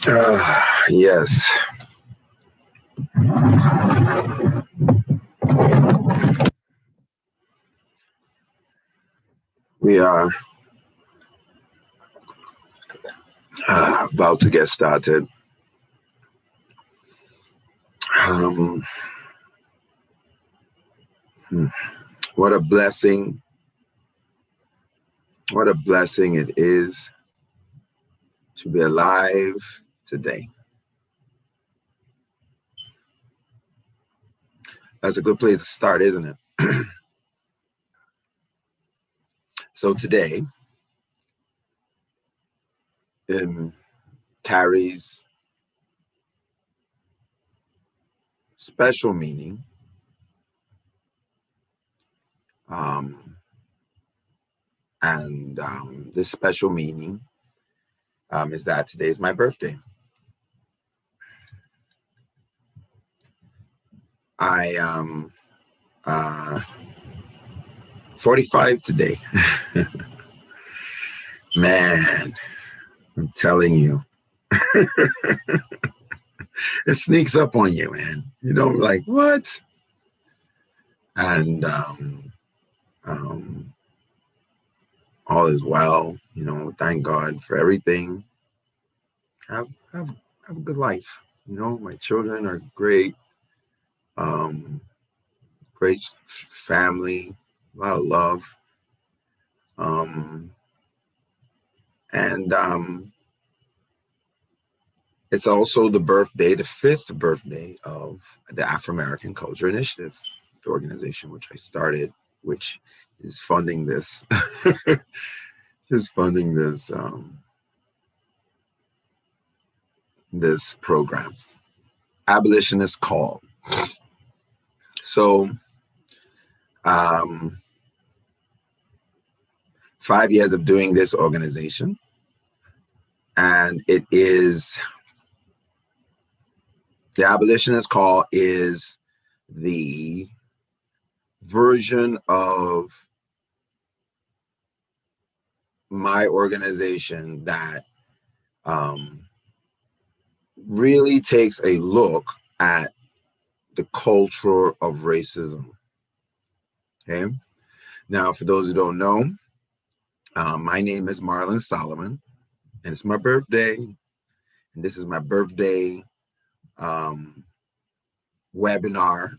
Yes. We are about to get started. What a blessing. What a blessing it is to be alive today. That's a good place to start, isn't it? So today carries special meaning. This special meaning is that today is my birthday. I am 45 today. Man, I'm telling you. It sneaks up on you, man. You don't like, what? And all is well, thank God for everything. Have a good life. My children are great. Great family, a lot of love. It's also the fifth birthday of the Afro-American Culture Initiative, the organization which I started, which is funding this, this program, Abolitionist Call. So, 5 years of doing this organization, and it is the Abolitionist Call is the version of my organization that really takes a look at the culture of racism. Okay. Now, for those who don't know, my name is Marlon Solomon, and it's my birthday. And this is my birthday webinar.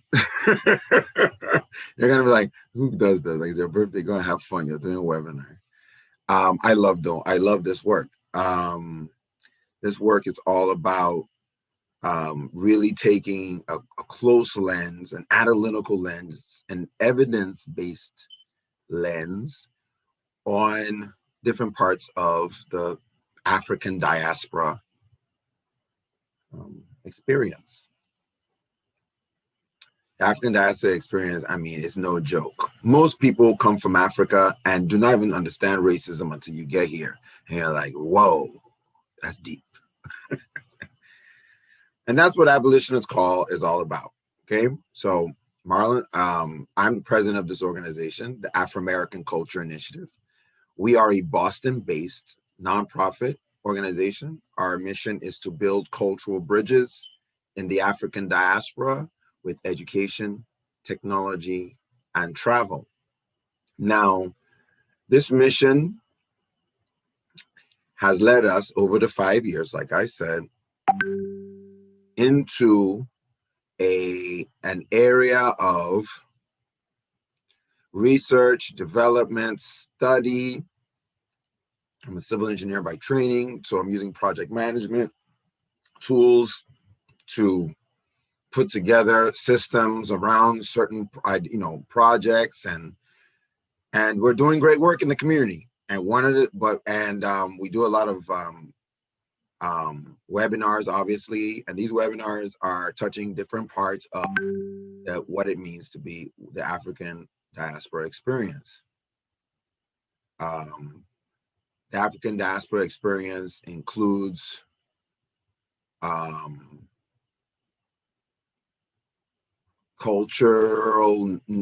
You're gonna be like, who does this? Like, it's your birthday, go and have fun. You're doing a webinar. I love this work. This work is all about really taking a close lens, an analytical lens, an evidence-based lens on different parts of the African diaspora experience. The African diaspora experience, I mean, it's no joke. Most people come from Africa and do not even understand racism until you get here. And you're like, whoa, that's deep. And that's what Abolitionists Call is all about. Okay. So Marlon, I'm the president of this organization, the Afro-American Culture Initiative. We are a Boston-based nonprofit organization. Our mission is to build cultural bridges in the African diaspora with education, technology, and travel. Now, this mission has led us over the 5 years, like I said, into an area of research, development, study. I'm a civil engineer by training, so I'm using project management tools to put together systems around certain, projects, and we're doing great work in the community. And we do a lot of webinars, obviously, and these webinars are touching different parts of what it means to be the African diaspora experience. The African diaspora experience includes culture,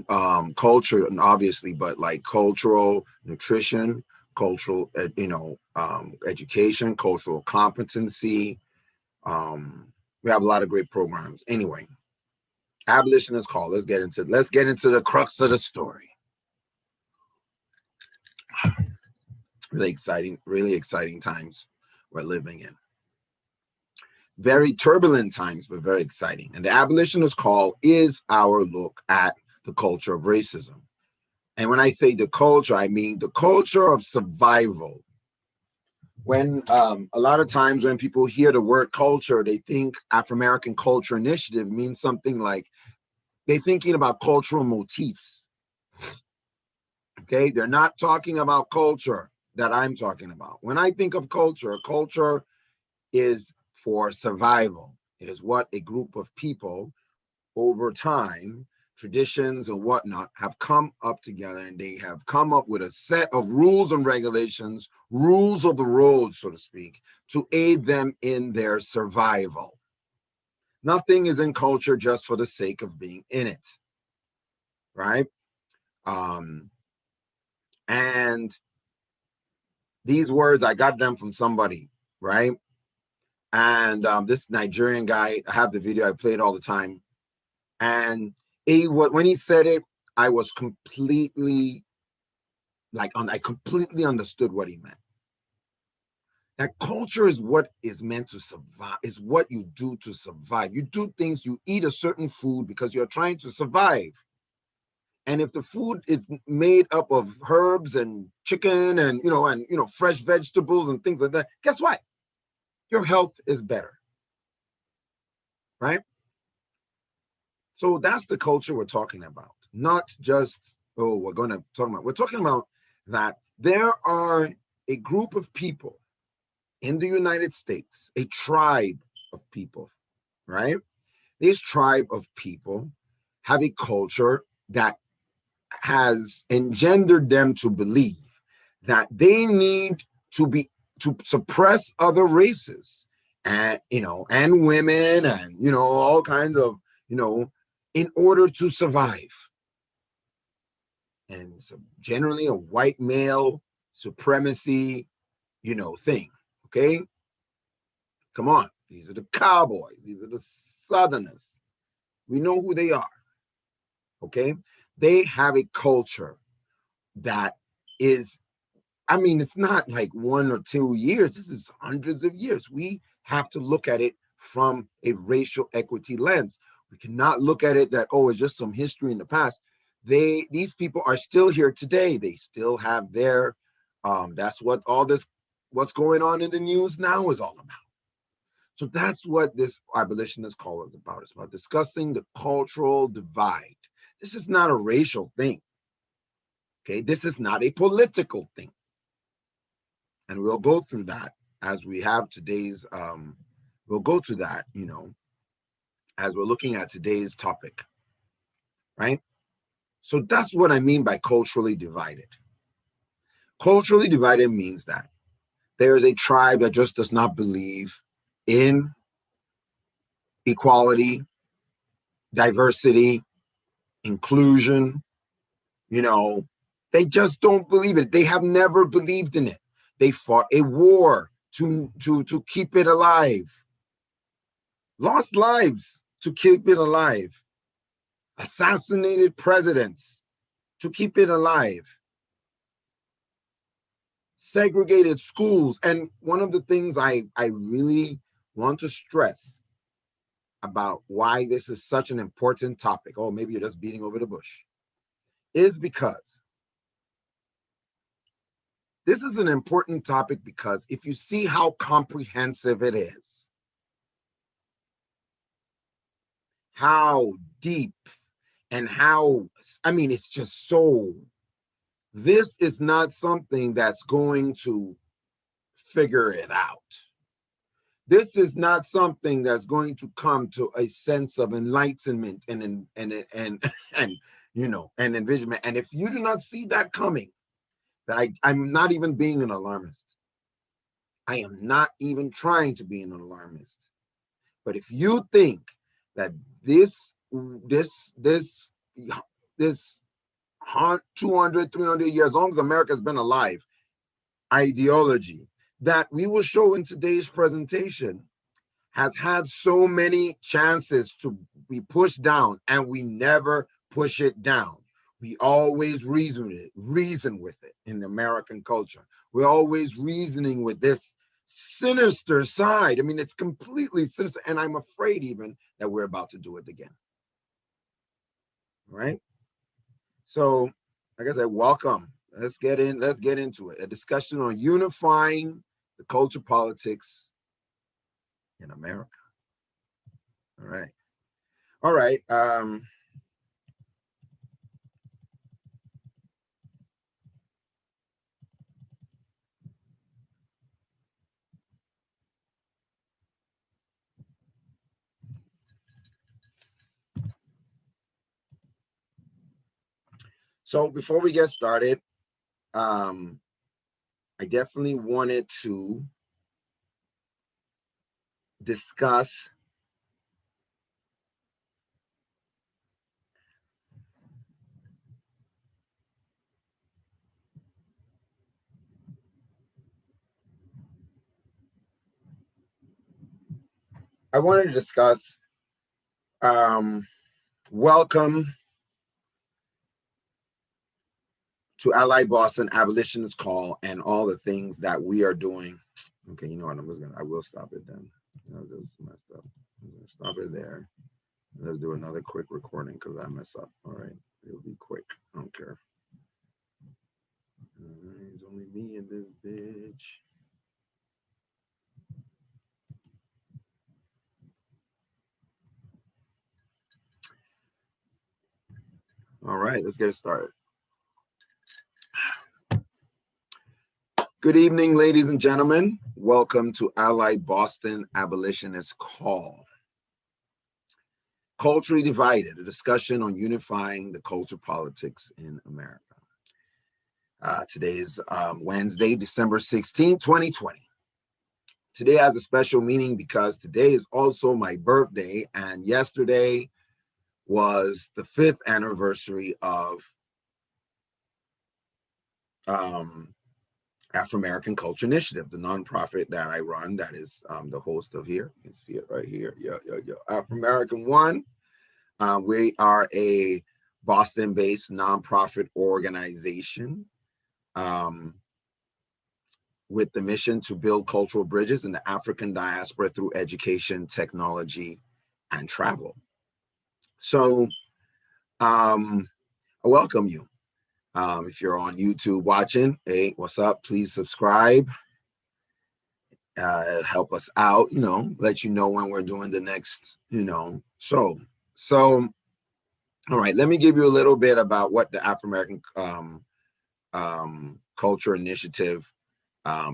obviously, but like cultural nutrition, cultural, education, cultural competency, We have a lot of great programs. Anyway, Abolitionist Call. Let's get into the crux of the story. Really exciting times we're living in. Very turbulent times, but very exciting. And the Abolitionist Call is our look at the culture of racism. And when I say the culture, I mean the culture of survival. When a lot of times when people hear the word culture, they think Afro-American Culture Initiative means something like they're thinking about cultural motifs. Okay, they're not talking about culture that I'm talking about. When I think of culture, culture is for survival. It is what a group of people over time, traditions and whatnot, have come up together, and they have come up with a set of rules and regulations, rules of the road, so to speak, to aid them in their survival. Nothing is in culture just for the sake of being in it, right? And these words, I got them from somebody, right? And this Nigerian guy, I have the video, I play it all the time. And when he said it, I was completely, I completely understood what he meant. That culture is what is meant to survive, is what you do to survive. You do things, you eat a certain food because you're trying to survive. And if the food is made up of herbs and chicken and fresh vegetables and things like that, guess what? Your health is better, right? So that's the culture we're talking about. Not just, we're talking about that there are a group of people in the United States, a tribe of people, right? This tribe of people have a culture that has engendered them to believe that they need to suppress other races and women and all kinds of in order to survive. And so generally a white male supremacy thing. Okay, come on, these are the cowboys, these are the Southerners, we know who they are. Okay, they have a culture that is, it's not like 1 or 2 years. This is hundreds of years. We have to look at it from a racial equity lens. We cannot look at it that, it's just some history in the past. These people are still here today. They still have their, that's what what's going on in the news now is all about. So that's what this abolitionist call is about. It's about discussing the cultural divide. This is not a racial thing. Okay, this is not a political thing. And we'll go through that as we have today's, we'll go to that, as we're looking at today's topic, right? So that's what I mean by culturally divided. Culturally divided means that there is a tribe that just does not believe in equality, diversity, inclusion. They just don't believe it. They have never believed in it. They fought a war to keep it alive, lost lives to keep it alive, assassinated presidents to keep it alive, segregated schools. And one of the things I really want to stress about why this is such an important topic, maybe you're just beating over the bush, is because this is an important topic because if you see how comprehensive it is, how deep, and how, it's just so, this is not something that's going to figure it out. This is not something that's going to come to a sense of enlightenment and envisionment. And if you do not see that coming, that I'm not even being an alarmist. I am not even trying to be an alarmist. But if you think that this 200, 300 years, as long as America's been alive, ideology that we will show in today's presentation has had so many chances to be pushed down, and we never push it down. We always reason with it in the American culture. We're always reasoning with this sinister side. I mean, it's completely sinister, and I'm afraid even that we're about to do it again. Right? So, like I said, welcome. Let's get into it. A discussion on unifying the culture politics in America. All right. All right. So before we get started, I definitely wanted to discuss welcome to Allied Boston Abolitionists Call and all the things that we are doing. Okay, you know what? I will stop it then. This messed up. I'm gonna stop it there. Let's do another quick recording because I mess up. All right, it'll be quick. I don't care. It's only me and this bitch. All right, let's get started. Good evening, ladies and gentlemen. Welcome to Allied Boston Abolitionist Call. Culturally Divided, a discussion on unifying the culture politics in America. Today is Wednesday, December 16, 2020. Today has a special meaning because today is also my birthday, and yesterday was the 5th anniversary of Afro-American Culture Initiative, the nonprofit that I run, that is the host of here. You can see it right here. Afro-American One. We are a Boston-based nonprofit organization with the mission to build cultural bridges in the African diaspora through education, technology, and travel. So I welcome you. If you're on YouTube watching, hey, what's up? Please subscribe. Help us out, let you know when we're doing the next, show. So, all right, let me give you a little bit about what the Afro-American Culture Initiative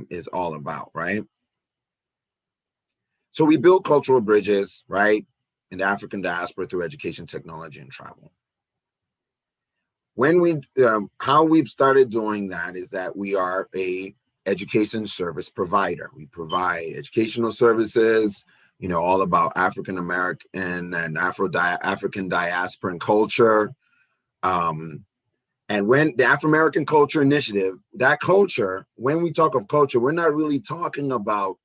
is all about, right? So we build cultural bridges, right, in the African diaspora through education, technology, and travel. When we, how we've started doing that is that we are a education service provider. We provide educational services, all about African American and African diaspora and culture. And when the Afro-American Culture Initiative, that culture, when we talk of culture, we're not really talking about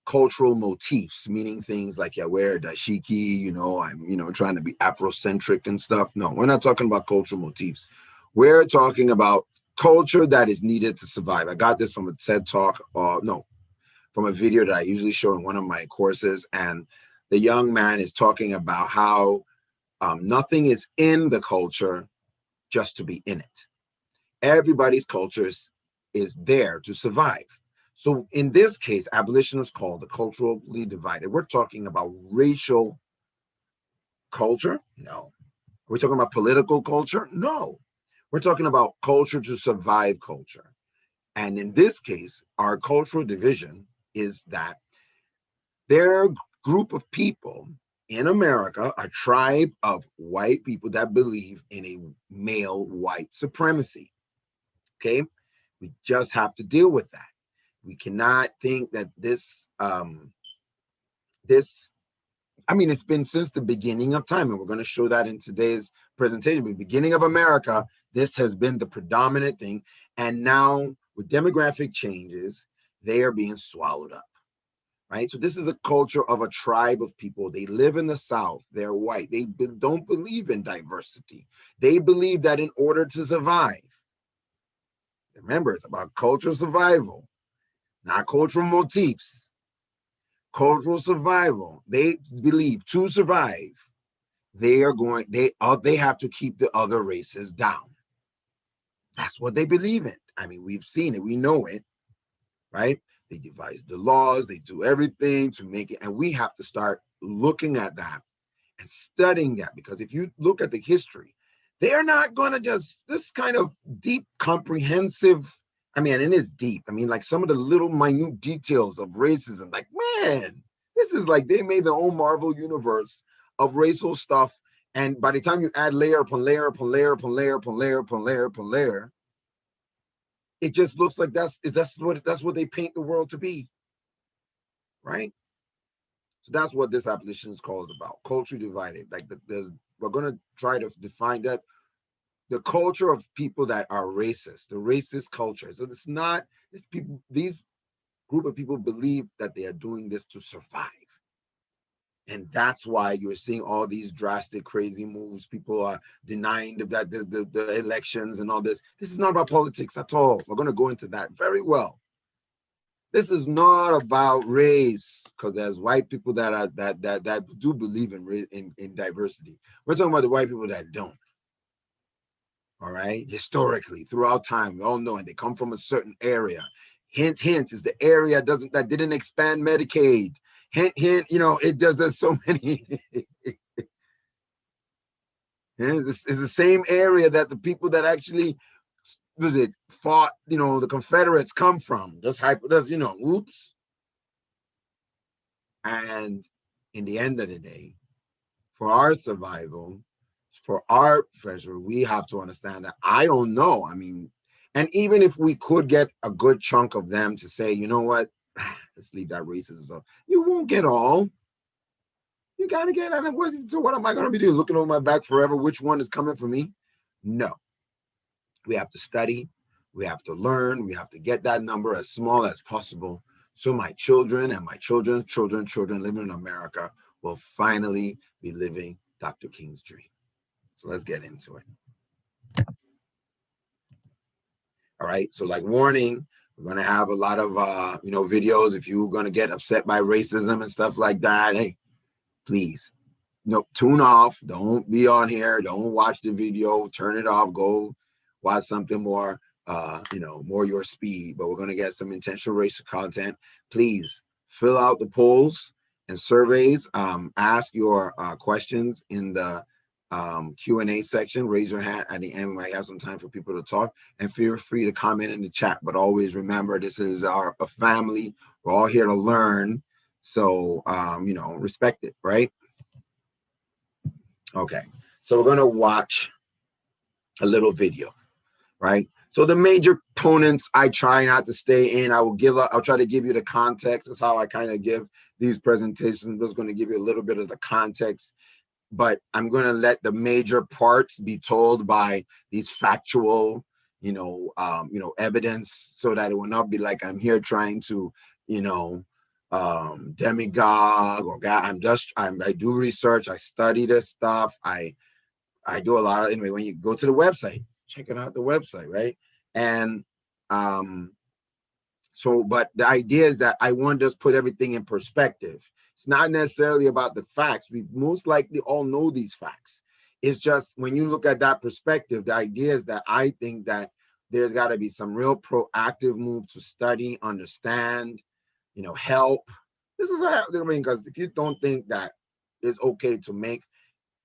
cultural motifs, meaning things like, wear dashiki, I'm, trying to be Afrocentric and stuff. No, we're not talking about cultural motifs. We're talking about culture that is needed to survive. I got this from a TED Talk, from a video that I usually show in one of my courses. And the young man is talking about how nothing is in the culture just to be in it. Everybody's culture is there to survive. So in this case, abolitionists call the culturally divided. We're talking about racial culture? No. We're talking about political culture? No. We're talking about culture to survive culture. And in this case, our cultural division is that there are a group of people in America, a tribe of white people that believe in a male white supremacy. Okay? We just have to deal with that. We cannot think that it's been since the beginning of time, and we're going to show that in today's presentation. The beginning of America, this has been the predominant thing, and now with demographic changes, they are being swallowed up. right? So this is a culture of a tribe of people. They live in the South. They're white. They don't believe in diversity. They believe that in order to survive, remember, it's about cultural survival, not cultural motifs. Cultural survival. They believe to survive, they have to keep the other races down. That's what they believe in. I mean, we've seen it. We know it, right? They devise the laws. They do everything to make it. And we have to start looking at that and studying that, because if you look at the history, they are not going to just this kind of deep, comprehensive. I mean, it is deep. I mean, like some of the little minute details of racism, like, man, this is like they made their own Marvel universe of racial stuff. And by the time you add layer upon layer upon layer upon layer upon layer upon layer upon layer, it just looks like that's what they paint the world to be, right? So that's what this abolitionist call is about: culture divided. Like we're going to try to define that the culture of people that are racist, the racist culture. So it's not these group of people believe that they are doing this to survive. And that's why you're seeing all these drastic, crazy moves. People are denying the elections and all this. This is not about politics at all. We're going to go into that very well. This is not about race, because there's white people that do believe in diversity. We're talking about the white people that don't. All right, historically, throughout time, we all know, and they come from a certain area. Hint, hint, is the area that didn't expand Medicaid. Hint, hint, it does. There's so many. It's the same area that the people that actually fought, the Confederates come from. Oops. And in the end of the day, for our survival, for our pleasure, we have to understand that I don't know. I mean, and even if we could get a good chunk of them to say, you know what, let's leave that racism stuff. You won't get all. You gotta get out of what. So what am I gonna be doing? Looking over my back forever? Which one is coming for me? No. We have to study. We have to learn. We have to get that number as small as possible, so my children and my children's children living in America will finally be living Dr. King's dream. So let's get into it. All right. So like warning, we're going to have a lot of, videos. If you're going to get upset by racism and stuff like that, hey, please, tune off. Don't be on here. Don't watch the video. Turn it off. Go watch something more, more your speed. But we're going to get some intentional racial content. Please fill out the polls and surveys. Ask your questions in the Q&A section. Raise your hand at the end. We might have some time for people to talk, and feel free to comment in the chat. But always remember, this is a family. We're all here to learn. So, respect it, right? Okay. So we're going to watch a little video, right? So the major components, I try not to stay in. I'll try to give you the context. That's how I kind of give these presentations. I'm just going to give you a little bit of the context, but I'm going to let the major parts be told by these factual, evidence, so that it will not be like I'm here trying to, demigod or God. I do research. I study this stuff. I do a lot of, anyway, when you go to the website, check it out, the website, right? And but the idea is that I want to just put everything in perspective. It's not necessarily about the facts. We most likely all know these facts. It's just when you look at that perspective, the idea is that I think that there's got to be some real proactive move to study, understand, help. This is because if you don't think that it's okay to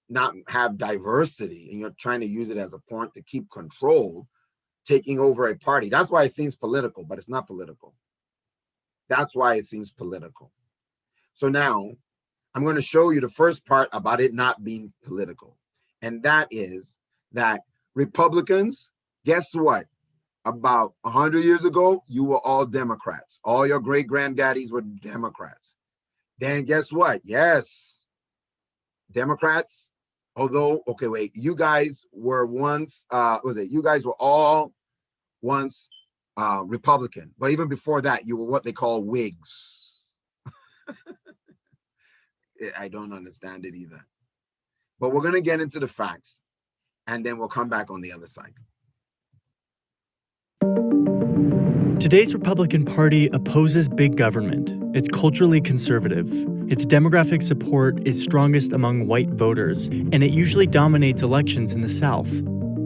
not have diversity, and you're trying to use it as a point to keep control, taking over a party. That's why it seems political, but it's not political. That's why it seems political. So now I'm going to show you the first part about it not being political. And that is that Republicans, guess what? About 100 years ago, you were all Democrats. All your great granddaddies were Democrats. Then guess what? Yes, Democrats. Although, okay, wait, you guys were once, you guys were all once Republican. But even before that, you were what they call Whigs. I don't understand it either. But we're going to get into the facts, and then we'll come back on the other side. Today's Republican Party opposes big government. It's culturally conservative. Its demographic support is strongest among white voters, and it usually dominates elections in the South.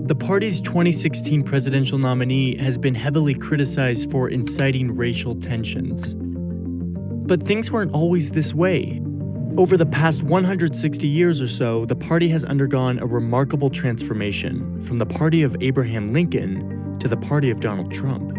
The party's 2016 presidential nominee has been heavily criticized for inciting racial tensions. But things weren't always this way. Over the past 160 years or so, the party has undergone a remarkable transformation from the party of Abraham Lincoln to the party of Donald Trump.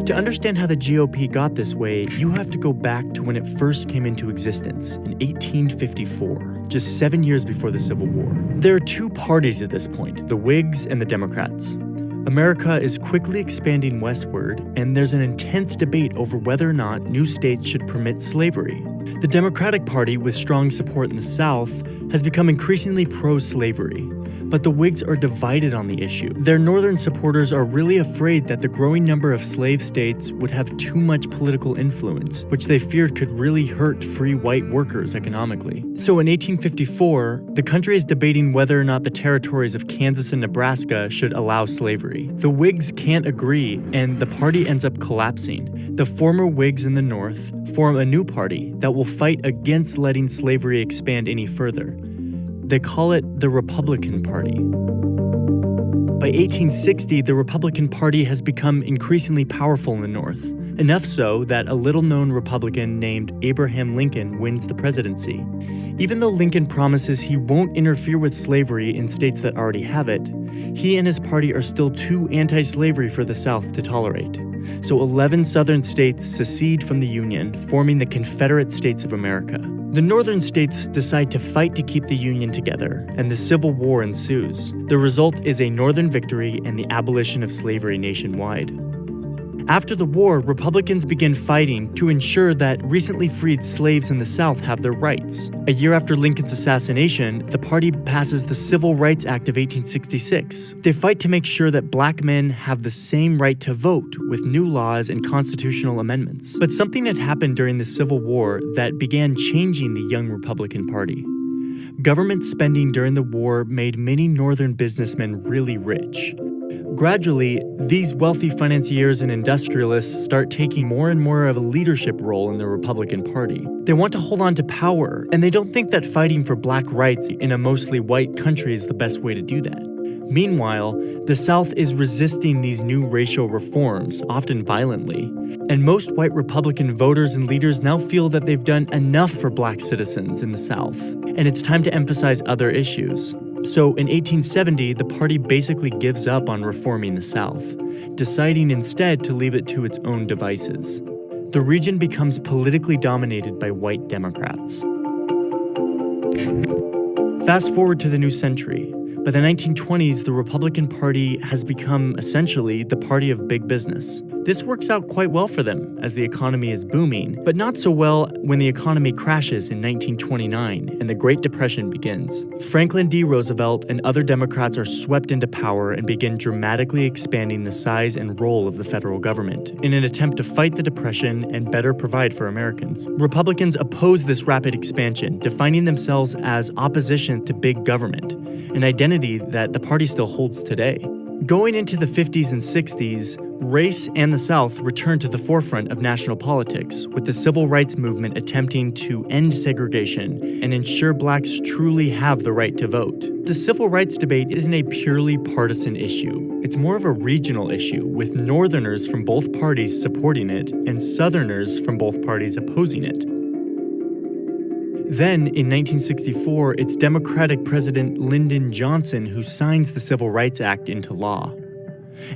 To understand how the GOP got this way, you have to go back to when it first came into existence in 1854, just 7 years before the Civil War. There are two parties at this point, the Whigs and the Democrats. America is quickly expanding westward, and there's an intense debate over whether or not new states should permit slavery. The Democratic Party, with strong support in the South, has become increasingly pro-slavery. But the Whigs are divided on the issue. Their northern supporters are really afraid that the growing number of slave states would have too much political influence, which they feared could really hurt free white workers economically. So in 1854, the country is debating whether or not the territories of Kansas and Nebraska should allow slavery. The Whigs can't agree, and the party ends up collapsing. The former Whigs in the North form a new party that will fight against letting slavery expand any further. They call it the Republican Party. By 1860, the Republican Party has become increasingly powerful in the North, enough so that a little-known Republican named Abraham Lincoln wins the presidency. Even though Lincoln promises he won't interfere with slavery in states that already have it, he and his party are still too anti-slavery for the South to tolerate. So 11 southern states secede from the Union, forming the Confederate States of America. The northern states decide to fight to keep the Union together, and the Civil War ensues. The result is a Northern victory and the abolition of slavery nationwide. After the war, Republicans begin fighting to ensure that recently freed slaves in the South have their rights. A year after Lincoln's assassination, the party passes the Civil Rights Act of 1866. They fight to make sure that black men have the same right to vote with new laws and constitutional amendments. But something had happened during the Civil War that began changing the young Republican Party. Government spending during the war made many northern businessmen really rich. Gradually, these wealthy financiers and industrialists start taking more and more of a leadership role in the Republican Party. They want to hold on to power, and they don't think that fighting for black rights in a mostly white country is the best way to do that. Meanwhile, the South is resisting these new racial reforms, often violently. And most white Republican voters and leaders now feel that they've done enough for black citizens in the South, and it's time to emphasize other issues. So in 1870, the party basically gives up on reforming the South, deciding instead to leave it to its own devices. The region becomes politically dominated by white Democrats. Fast forward to the new century. By the 1920s, the Republican Party has become essentially the party of big business. This works out quite well for them as the economy is booming, but not so well when the economy crashes in 1929 and the Great Depression begins. Franklin D. Roosevelt and other Democrats are swept into power and begin dramatically expanding the size and role of the federal government in an attempt to fight the Depression and better provide for Americans. Republicans oppose this rapid expansion, defining themselves as opposition to big government, an identity that the party still holds today. Going into the 50s and 60s, race and the South returned to the forefront of national politics, with the civil rights movement attempting to end segregation and ensure blacks truly have the right to vote. The civil rights debate isn't a purely partisan issue. It's more of a regional issue, with Northerners from both parties supporting it and Southerners from both parties opposing it. Then, in 1964, it's Democratic President Lyndon Johnson who signs the Civil Rights Act into law.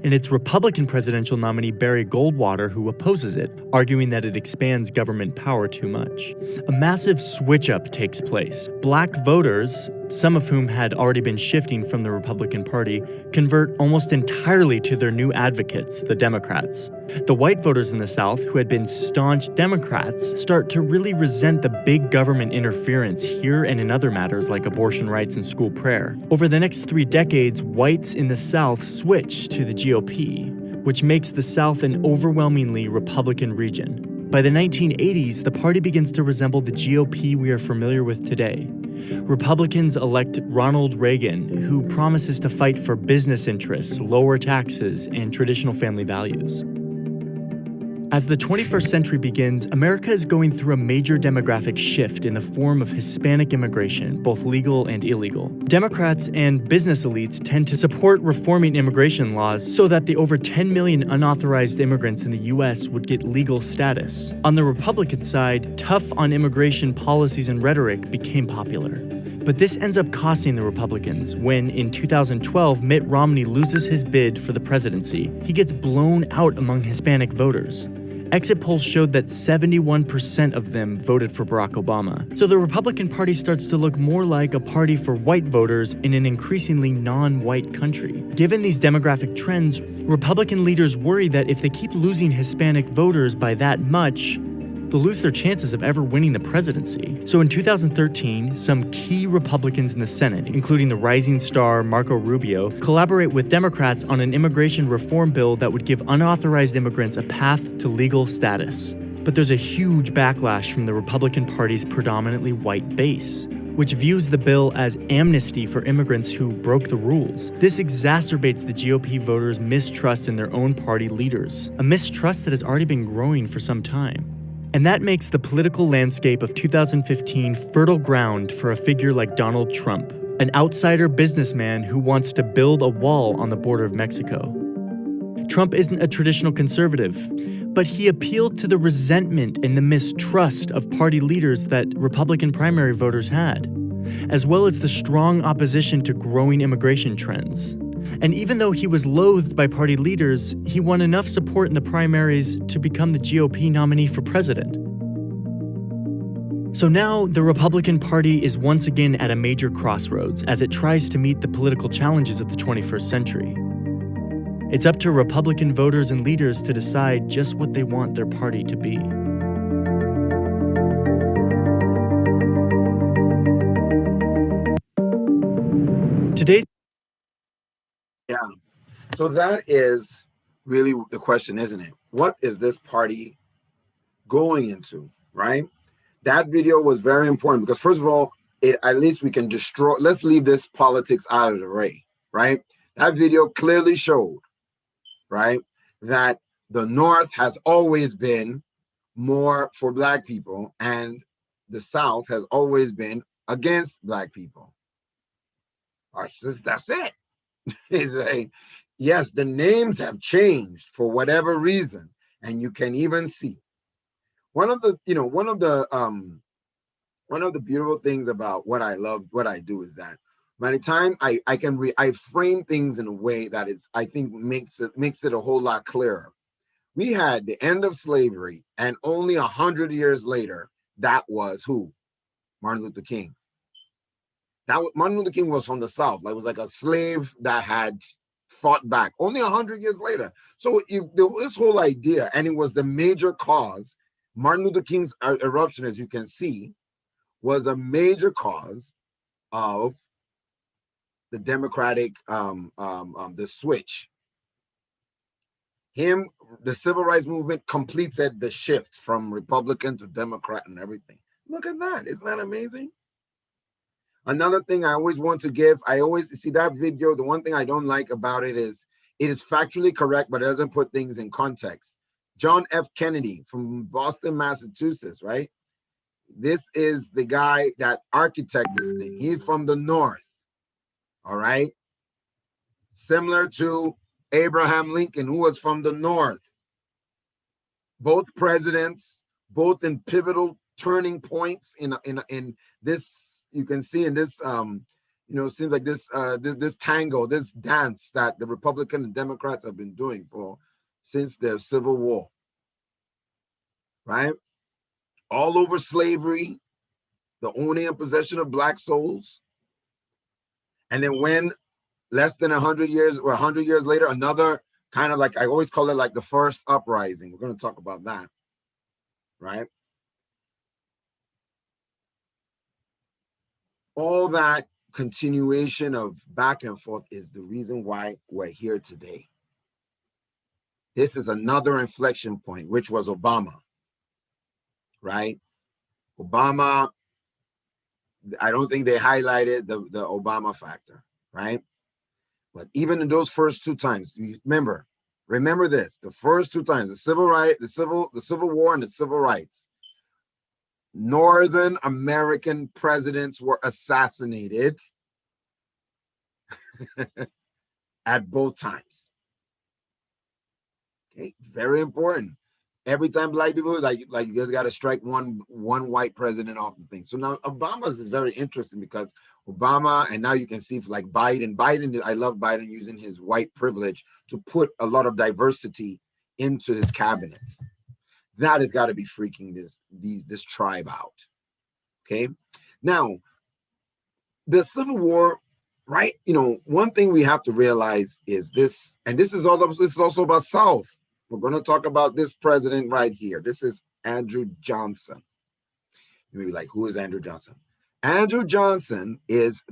And it's Republican presidential nominee Barry Goldwater who opposes it, arguing that it expands government power too much. A massive switch-up takes place. Black voters, some of whom had already been shifting from the Republican Party, convert almost entirely to their new advocates, the Democrats. The white voters in the South, who had been staunch Democrats, start to really resent the big government interference here and in other matters like abortion rights and school prayer. Over the next 3 decades, whites in the South switch to the GOP, which makes the South an overwhelmingly Republican region. By the 1980s, the party begins to resemble the GOP we are familiar with today. Republicans elect Ronald Reagan, who promises to fight for business interests, lower taxes, and traditional family values. As the 21st century begins, America is going through a major demographic shift in the form of Hispanic immigration, both legal and illegal. Democrats and business elites tend to support reforming immigration laws so that the over 10 million unauthorized immigrants in the U.S. would get legal status. On the Republican side, tough on immigration policies and rhetoric became popular. But this ends up costing the Republicans when, in 2012, Mitt Romney loses his bid for the presidency. He gets blown out among Hispanic voters. Exit polls showed that 71% of them voted for Barack Obama. So the Republican Party starts to look more like a party for white voters in an increasingly non-white country. Given these demographic trends, Republican leaders worry that if they keep losing Hispanic voters by that much, they'll lose their chances of ever winning the presidency. So in 2013, some key Republicans in the Senate, including the rising star Marco Rubio, collaborate with Democrats on an immigration reform bill that would give unauthorized immigrants a path to legal status. But there's a huge backlash from the Republican Party's predominantly white base, which views the bill as amnesty for immigrants who broke the rules. This exacerbates the GOP voters' mistrust in their own party leaders, a mistrust that has already been growing for some time. And that makes the political landscape of 2015 fertile ground for a figure like Donald Trump, an outsider businessman who wants to build a wall on the border of Mexico. Trump isn't a traditional conservative, but he appealed to the resentment and the mistrust of party leaders that Republican primary voters had, as well as the strong opposition to growing immigration trends. And even though he was loathed by party leaders, he won enough support in the primaries to become the GOP nominee for president. So now the Republican Party is once again at a major crossroads as it tries to meet the political challenges of the 21st century. It's up to Republican voters and leaders to decide just what they want their party to be. Today's Yeah. So that is really the question, isn't it? What is this party going into, right? That video was very important because, first of all, at least we can destroy, let's leave this politics out of the way, right? That video clearly showed, right, that the North has always been more for Black people and the South has always been against Black people. That's it. Is yes, the names have changed for whatever reason, and you can even see one of the beautiful things about what I love, what I do, is that by the time I frame things in a way that is, I think, makes it a whole lot clearer. We had the end of slavery, and only 100 years later, that was who? Martin Luther King. Martin Luther King was from the South. Like, it was like a slave that had fought back. Only 100 years later. So this whole idea, and it was the major cause. Martin Luther King's eruption, as you can see, was a major cause of the Democratic, the switch. The civil rights movement completed the shift from Republican to Democrat and everything. Look at that. Isn't that amazing? Another thing I always want to give, I always see that video. The one thing I don't like about it is factually correct, but it doesn't put things in context. John F. Kennedy from Boston, Massachusetts, right? This is the guy that architected this thing. He's from the North, all right? Similar to Abraham Lincoln, who was from the North. Both presidents, both in pivotal turning points in this. You can see in this, it seems like this tango, this dance that the Republican and Democrats have been doing since the Civil War, right? All over slavery, the owning and possession of Black souls. And then when less than 100 years or 100 years later, another kind of, like, I always call it like the first uprising. We're going to talk about that, right? All that continuation of back and forth is the reason why we're here today. This is another inflection point, which was Obama. right? Obama, I don't think they highlighted the Obama factor, right? But even in those first two times, remember this: the first two times, the civil war, and the civil rights, Northern American presidents were assassinated at both times. Okay, very important. Every time black people like you just got to strike one white president off the thing. So now Obama's is very interesting because Obama, and now you can see like Biden. I love Biden using his white privilege to put a lot of diversity into his cabinet. That has got to be freaking this tribe out. Okay, now the Civil War, right? You know, one thing we have to realize is this, and this is also about South. We're going to talk about this president right here. This is Andrew Johnson. You may be like, who is Andrew Johnson? Andrew Johnson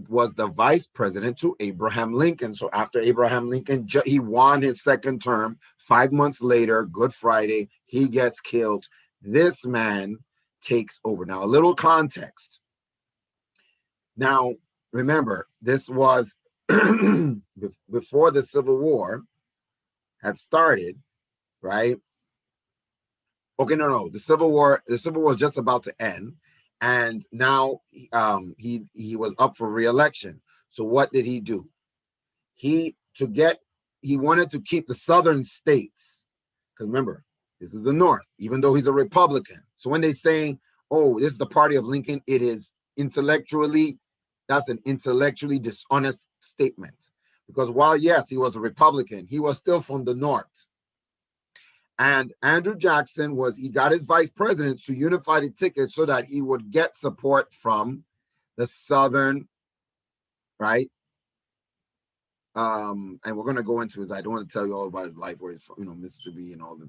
was the vice president to Abraham Lincoln. So after Abraham Lincoln, he won his second term. 5 months later, Good Friday, he gets killed. This man takes over. Now, a little context. Now, remember, this was before the Civil War had started. Right? Okay, no. The Civil War was just about to end, and now he was up for re-election. So what did he do? He wanted to keep the southern states, because remember, this is the North, even though he's a Republican. So when they say, "Oh, this is the party of Lincoln," that's an intellectually dishonest statement, because while yes, he was a Republican, he was still from the North. And Andrew Jackson he got his vice president to unify the ticket so that he would get support from the Southern, right? And we're going to go into I don't want to tell you all about his life, where he's from, Mississippi and all the,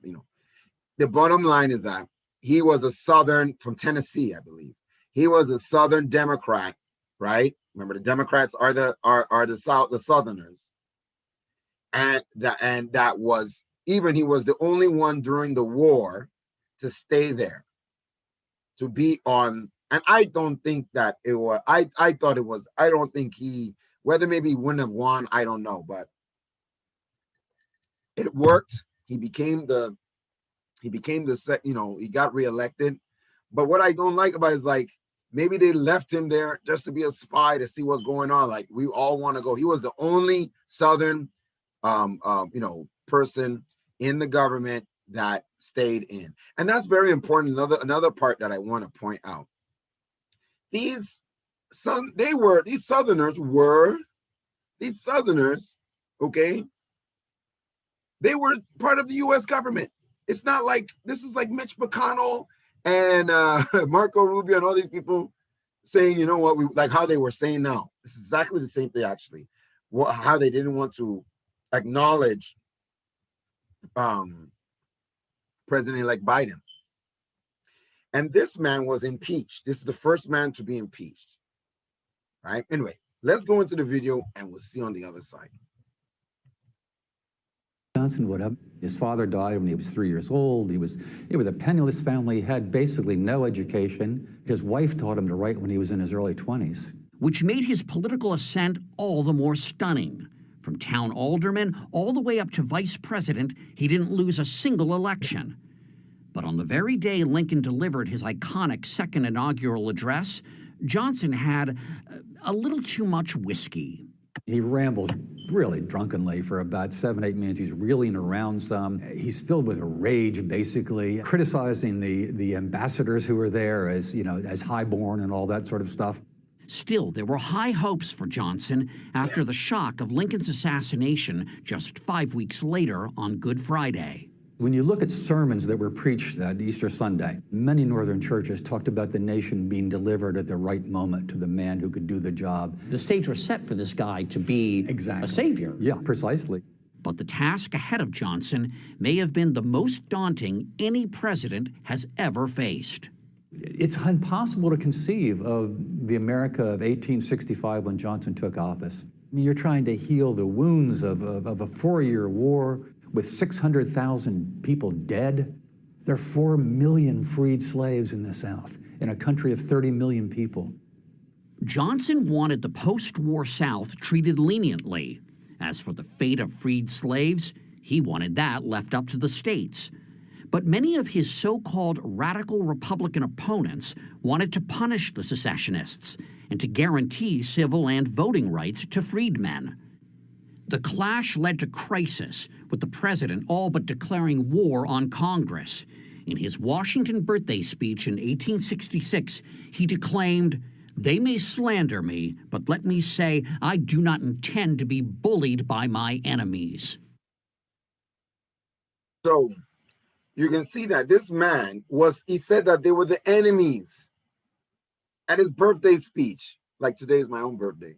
The bottom line is that he was a Southern, from Tennessee, I believe. He was a Southern Democrat, right? Remember, the Democrats are the Southerners. And that was, even he was the only one during the war to stay there, to be on. And I don't think that it was, I thought it was, I don't think whether maybe he wouldn't have won, I don't know, but it worked. He got reelected. But what I don't like about it is like, maybe they left him there just to be a spy to see what's going on. Like, we all want to go. He was the only Southern, person in the government that stayed in. And that's very important. Another part that I want to point out. These Southerners, okay, they were part of the U.S. government. It's not like, this is like Mitch McConnell and Marco Rubio and all these people saying, you know what, like how they were saying now. It's exactly the same thing, actually. How they didn't want to acknowledge President-elect Biden. And this man was impeached. This is the first man to be impeached. Right? Anyway, let's go into the video and we'll see on the other side. Johnson would have. His father died when he was 3 years old. He was a penniless family, had basically no education. His wife taught him to write when he was in his early 20s. Which made his political ascent all the more stunning. From town alderman all the way up to vice president, he didn't lose a single election. But on the very day Lincoln delivered his iconic second inaugural address, Johnson had a little too much whiskey. He rambles really drunkenly for about 7-8 minutes. He's reeling around some. He's filled with a rage, basically, criticizing the ambassadors who were there as highborn and all that sort of stuff. Still, there were high hopes for Johnson after the shock of Lincoln's assassination just 5 weeks later on Good Friday. When you look at sermons that were preached that Easter Sunday, many northern churches talked about the nation being delivered at the right moment to the man who could do the job. The stage was set for this guy to be a savior. Yeah, precisely. But the task ahead of Johnson may have been the most daunting any president has ever faced. It's impossible to conceive of the America of 1865 when Johnson took office. I mean, you're trying to heal the wounds of a 4-year war with 600,000 people dead. There are 4 million freed slaves in the South, in a country of 30 million people. Johnson wanted the post-war South treated leniently. As for the fate of freed slaves, he wanted that left up to the states. But many of his so-called radical Republican opponents wanted to punish the secessionists and to guarantee civil and voting rights to freedmen. The clash led to crisis, with the president all but declaring war on Congress. In his Washington birthday speech in 1866, he declaimed, "They may slander me, but let me say I do not intend to be bullied by my enemies." So you can see that this man he said that they were the enemies at his birthday speech. Like today is my own birthday.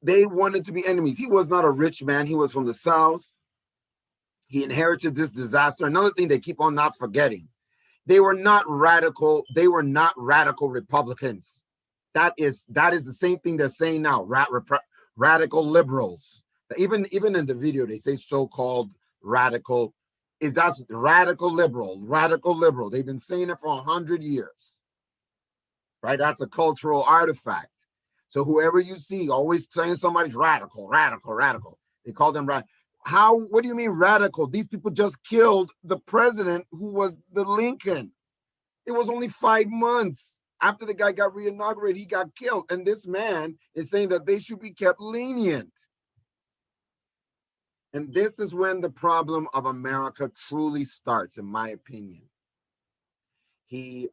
They wanted to be enemies. He was not a rich man. He was from the South. He inherited this disaster. Another thing they keep on not forgetting, they were not radical. They were not radical Republicans. That is the same thing they're saying now. Radical liberals. Even in the video, they say so-called radical. That's radical liberal, radical liberal. They've been saying it for 100 years, right? That's a cultural artifact. So whoever you see always saying somebody's radical, radical, radical. They call them radical. What do you mean radical? These people just killed the president who was the Lincoln. It was only 5 months after the guy got reinaugurated, he got killed. And this man is saying that they should be kept lenient. And this is when the problem of America truly starts, in my opinion. He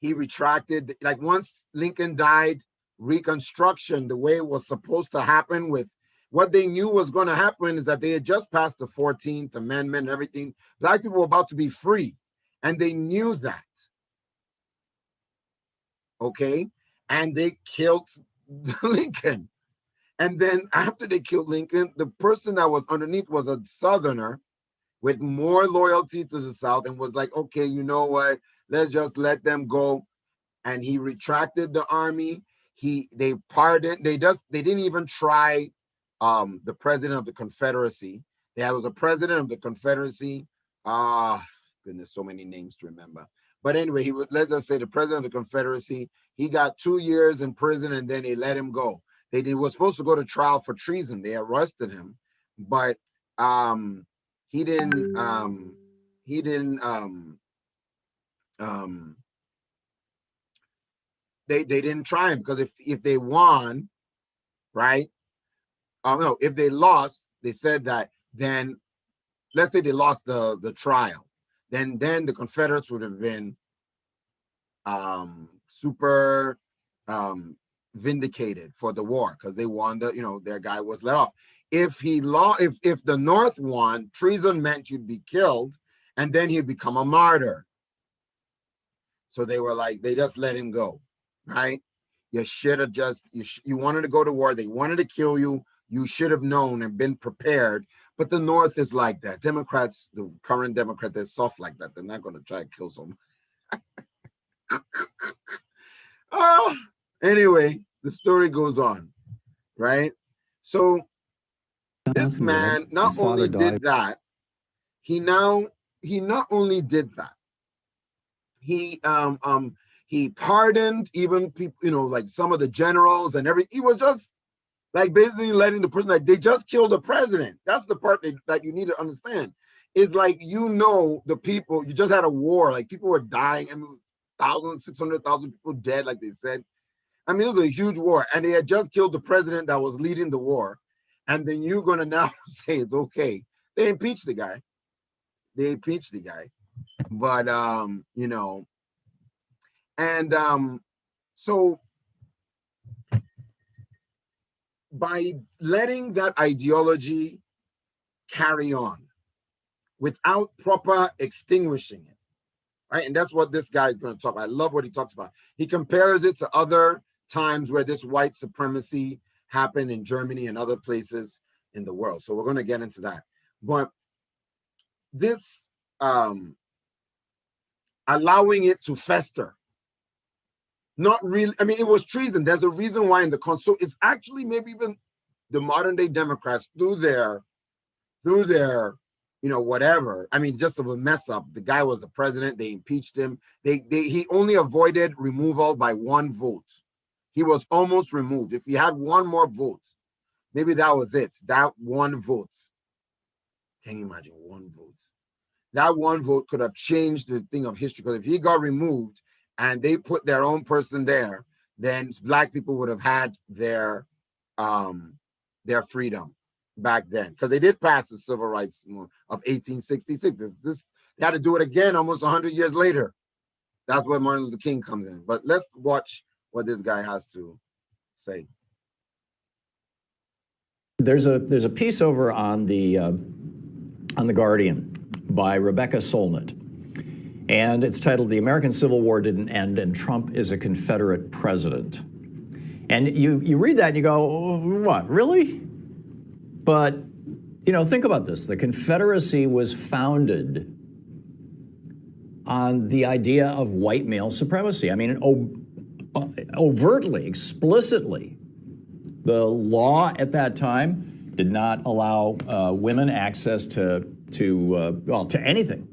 retracted, like once Lincoln died, Reconstruction, the way it was supposed to happen, with what they knew was going to happen is that they had just passed the 14th Amendment and everything. Black people were about to be free, and they knew that. Okay? And they killed Lincoln. And then after they killed Lincoln, the person that was underneath was a Southerner with more loyalty to the South and was like, okay, you know what? Let's just let them go. And he retracted the army. They pardoned. They didn't even try the president of the Confederacy. There was a president of the Confederacy. Goodness, so many names to remember. But anyway, let's just say the president of the Confederacy. He got 2 years in prison, and then they let him go. They were supposed to go to trial for treason. They arrested him, but he didn't. They didn't try him, because if they won, right? No, if they lost, they said that then, let's say they lost the trial, then the Confederates would have been super vindicated for the war, because they won their guy was let off. If the North won, treason meant you'd be killed, and then he'd become a martyr. So they were like, they just let him go, right? You should have you wanted to go to war. They wanted to kill you. You should have known and been prepared. But the North is like that. Democrats, the current Democrat, they're soft like that. They're not going to try to kill someone. Anyway, the story goes on, right? So this man not only did that, he not only did that, he pardoned even people, like some of the generals and everything. He was just like basically letting the person, like, they just killed the president. That's the part that you need to understand. Is like, the people, you just had a war, like people were dying. I mean, 600,000 people dead, like they said. I mean, it was a huge war, and they had just killed the president that was leading the war. And then you're going to now say it's okay. They impeached the guy. But, so by letting that ideology carry on without proper extinguishing it, right? And that's what this guy is going to talk about. I love what he talks about. He compares it to other times where this white supremacy happened in Germany and other places in the world. So we're going to get into that. But this allowing it to fester, not really, I mean, it was treason. There's a reason why in the so it's actually maybe even the modern day Democrats, through their through their, whatever. I mean, just a mess up. The guy was the president. They impeached him. He only avoided removal by 1 vote. He was almost removed. If he had 1 more vote, maybe that was it. That 1 vote. Can you imagine 1 vote? That 1 vote could have changed the thing of history. Because if he got removed and they put their own person there, then Black people would have had their freedom back then, because they did pass the Civil Rights of 1866. They had to do it again almost 100 years later. That's where Martin Luther King comes in. But let's watch what this guy has to say. There's a piece over on the Guardian by Rebecca Solnit, and it's titled "The American Civil War Didn't End and Trump is a Confederate President." And you read that and you go, oh, what, really? But, think about this. The Confederacy was founded on the idea of white male supremacy. I mean, overtly, explicitly, the law at that time did not allow women access to anything.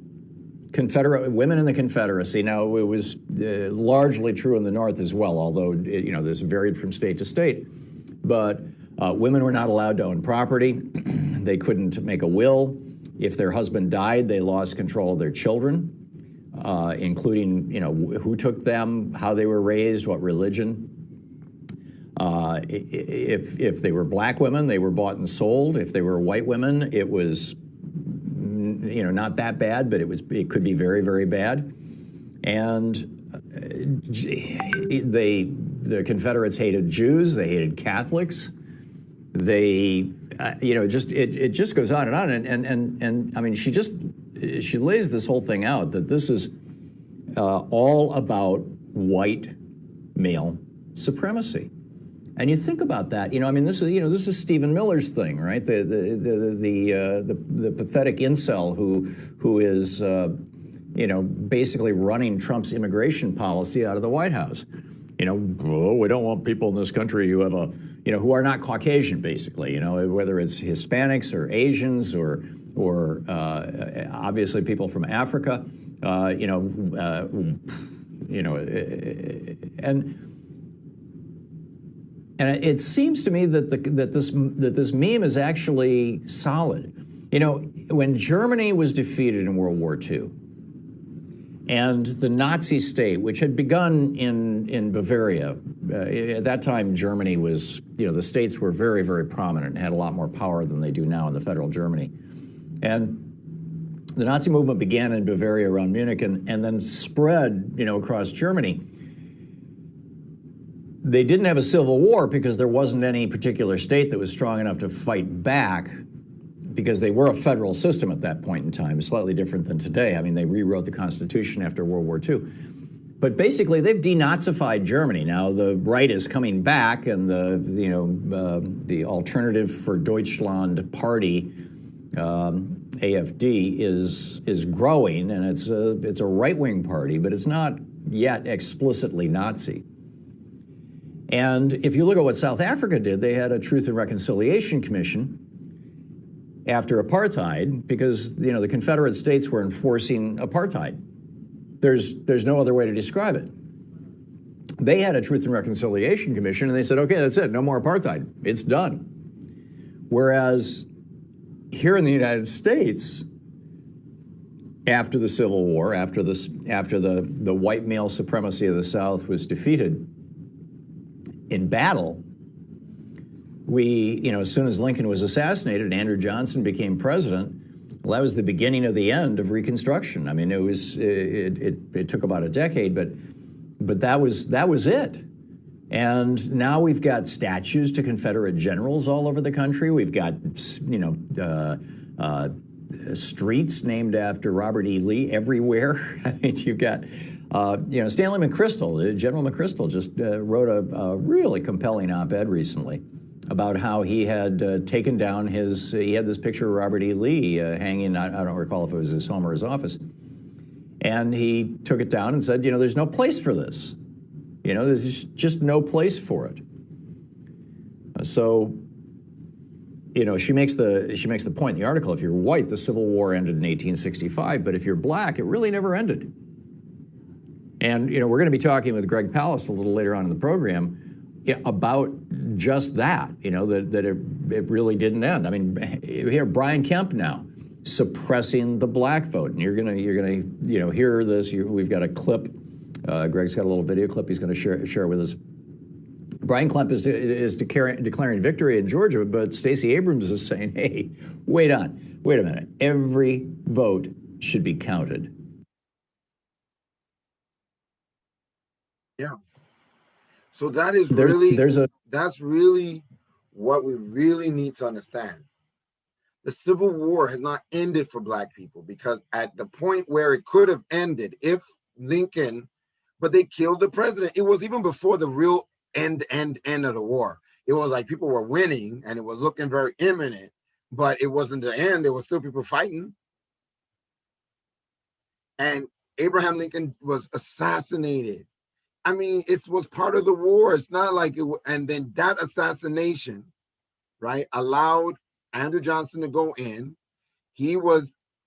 Women in the Confederacy. Now, it was largely true in the North as well, although this varied from state to state. But women were not allowed to own property. They couldn't make a will. If their husband died, they lost control of their children, including who took them, how they were raised, what religion. If they were Black women, they were bought and sold. If they were white women, it was not that bad, but it could be very, very bad. And the Confederates hated Jews, they hated Catholics. They, it just goes on and on. And I mean, she lays this whole thing out that this is all about white male supremacy. And you think about that, I mean, this is Stephen Miller's thing, right? The pathetic incel who is, basically running Trump's immigration policy out of the White House. We don't want people in this country who have who are not Caucasian, basically. Whether it's Hispanics or Asians or obviously people from Africa, And it seems to me that this meme is actually solid. When Germany was defeated in World War II, and the Nazi state, which had begun in Bavaria, at that time Germany was, the states were very, very prominent and had a lot more power than they do now in the federal Germany. And the Nazi movement began in Bavaria around Munich and then spread, across Germany. They didn't have a civil war because there wasn't any particular state that was strong enough to fight back, because they were a federal system at that point in time, slightly different than today. I mean, they rewrote the Constitution after World War II. But basically, they've denazified Germany. Now, the right is coming back, and the Alternative for Deutschland Party, AfD, is growing, and it's a right-wing party, but it's not yet explicitly Nazi. And if you look at what South Africa did, they had a Truth and Reconciliation Commission after apartheid, because the Confederate States were enforcing apartheid. There's no other way to describe it. They had a Truth and Reconciliation Commission, and they said, okay, that's it, no more apartheid, it's done. Whereas here in the United States, after the Civil War, after the white male supremacy of the South was defeated in battle, as soon as Lincoln was assassinated and Andrew Johnson became president, well, that was the beginning of the end of Reconstruction. I mean, it took about a decade, but that was it. And now we've got statues to Confederate generals all over the country. We've got streets named after Robert E. Lee everywhere. I mean, you've got Stanley McChrystal, General McChrystal, just wrote a really compelling op-ed recently about how he had taken down he had this picture of Robert E. Lee hanging, I don't recall if it was his home or his office, and he took it down and said, there's no place for this. There's just no place for it. So you know, she makes the point in the article, if you're white, the Civil War ended in 1865, but if you're black, it really never ended. And, you know, we're going to be talking with Greg Palast a little later on in the program about just that, you know, that it really didn't end. I mean, here, Brian Kemp now suppressing the black vote, and you're gonna you know, hear this. We've got a clip. Greg's got a little video clip he's going to share with us. Brian Kemp is declaring victory in Georgia, but Stacey Abrams is saying, hey, wait a minute. Every vote should be counted. Yeah. So that is that's really what we really need to understand. The Civil War has not ended for black people, because at the point where it could have ended, if Lincoln, but they killed the president. It was even before the real end of the war. It was like people were winning and it was looking very imminent, but it wasn't the end. There was still people fighting. And Abraham Lincoln was assassinated. I mean, it was part of the war. It's not like it. And then that assassination, right, allowed Andrew Johnson to go in. He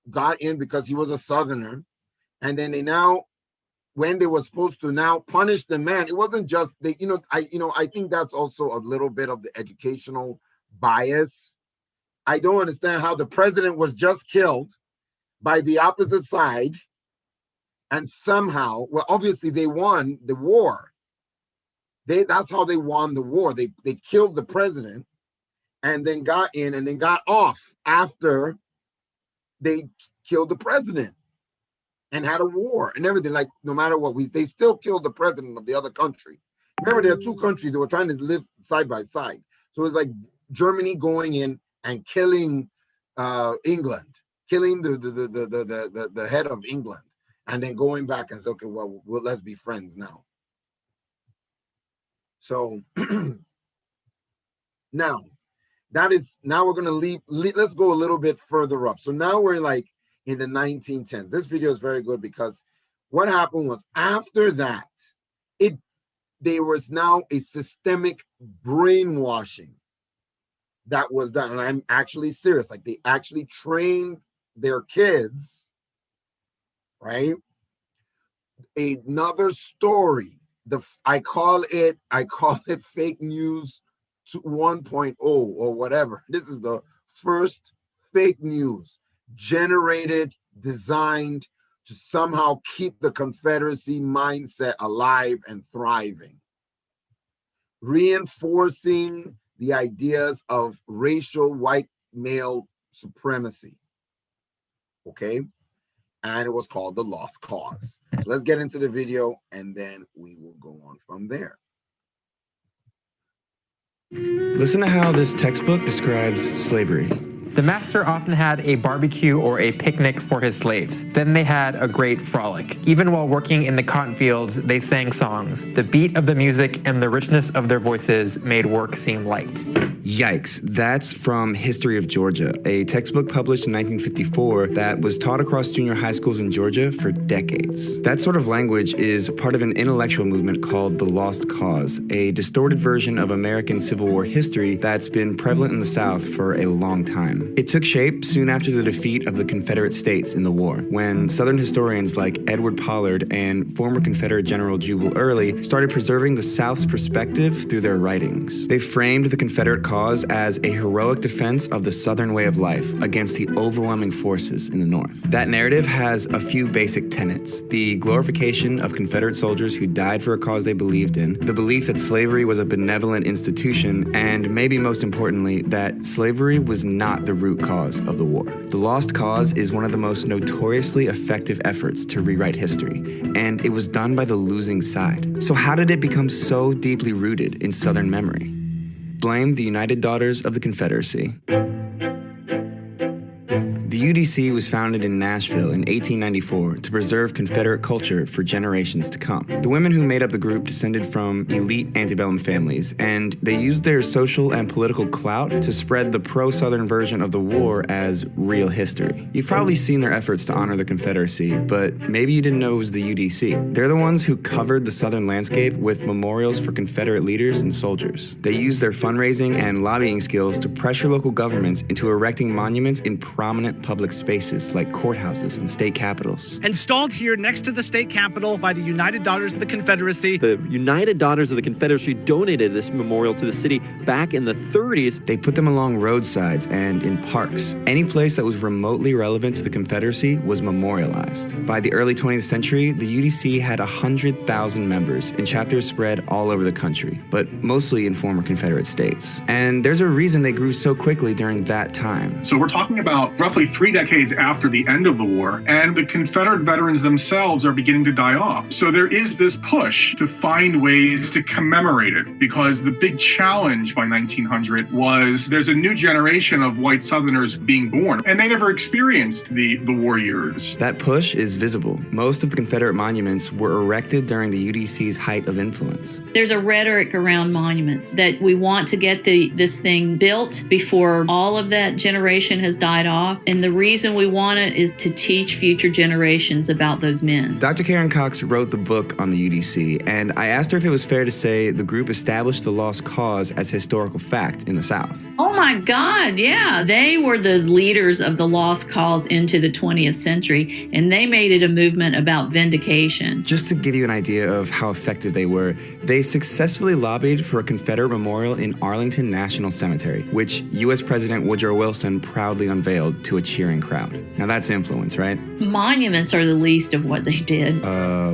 got in because he was a Southerner. And then when they were supposed to now punish the man, it wasn't just I think that's also a little bit of the educational bias. I don't understand how the president was just killed by the opposite side, and somehow, well, obviously they won the war. That's how they won the war. They killed the president and then got in and then got off after they killed the president and had a war and everything. Like, no matter what, they still killed the president of the other country. Remember, there are two countries that were trying to live side by side. So it's like Germany going in and killing England, killing the head of England, and then going back and say, okay, well, let's be friends now. So now we're going to let's go a little bit further up. So now we're like in the 1910s. This video is very good because what happened was, after that, there was now a systemic brainwashing that was done. And I'm actually serious. Like, they actually trained their kids, right? Another story. I call it fake news 1.0 or whatever. This is the first fake news generated, designed to somehow keep the Confederacy mindset alive and thriving, reinforcing the ideas of racial white male supremacy. Okay? And it was called The Lost Cause. So let's get into the video and then we will go on from there. Listen to how this textbook describes slavery. The master often had a barbecue or a picnic for his slaves. Then they had a great frolic. Even while working in the cotton fields, they sang songs. The beat of the music and the richness of their voices made work seem light. Yikes, that's from History of Georgia, a textbook published in 1954 that was taught across junior high schools in Georgia for decades. That sort of language is part of an intellectual movement called the Lost Cause, a distorted version of American Civil War history that's been prevalent in the South for a long time. It took shape soon after the defeat of the Confederate States in the war, when Southern historians like Edward Pollard and former Confederate General Jubal Early started preserving the South's perspective through their writings. They framed the Confederate cause as a heroic defense of the Southern way of life against the overwhelming forces in the North. That narrative has a few basic tenets: the glorification of Confederate soldiers who died for a cause they believed in, the belief that slavery was a benevolent institution, and maybe most importantly, that slavery was not the root cause of the war. The Lost Cause is one of the most notoriously effective efforts to rewrite history, and it was done by the losing side. So how did it become so deeply rooted in Southern memory? Blame the United Daughters of the Confederacy. The UDC was founded in Nashville in 1894 to preserve Confederate culture for generations to come. The women who made up the group descended from elite antebellum families, and they used their social and political clout to spread the pro-Southern version of the war as real history. You've probably seen their efforts to honor the Confederacy, but maybe you didn't know it was the UDC. They're the ones who covered the Southern landscape with memorials for Confederate leaders and soldiers. They used their fundraising and lobbying skills to pressure local governments into erecting monuments in prominent public spaces like courthouses and state capitals. Installed here next to the state capitol by the United Daughters of the Confederacy. The United Daughters of the Confederacy donated this memorial to the city back in the 30s. They put them along roadsides and in parks. Any place that was remotely relevant to the Confederacy was memorialized. By the early 20th century, the UDC had 100,000 members and chapters spread all over the country, but mostly in former Confederate states. And there's a reason they grew so quickly during that time. So we're talking about roughly 3 decades after the end of the war, and the Confederate veterans themselves are beginning to die off. So there is this push to find ways to commemorate it, because the big challenge by 1900 was there's a new generation of white Southerners being born, and they never experienced the war years. That push is visible. Most of the Confederate monuments were erected during the UDC's height of influence. There's a rhetoric around monuments that we want to get this thing built before all of that generation has died off. And the reason we want it is to teach future generations about those men. Dr. Karen Cox wrote the book on the UDC, and I asked her if it was fair to say the group established the lost cause as historical fact in the South. Oh my God, yeah. They were the leaders of the lost cause into the 20th century, and they made it a movement about vindication. Just to give you an idea of how effective they were, they successfully lobbied for a Confederate memorial in Arlington National Cemetery, which U.S. President Woodrow Wilson proudly unveiled to a cheering crowd. Now that's influence, right? Monuments are the least of what they did.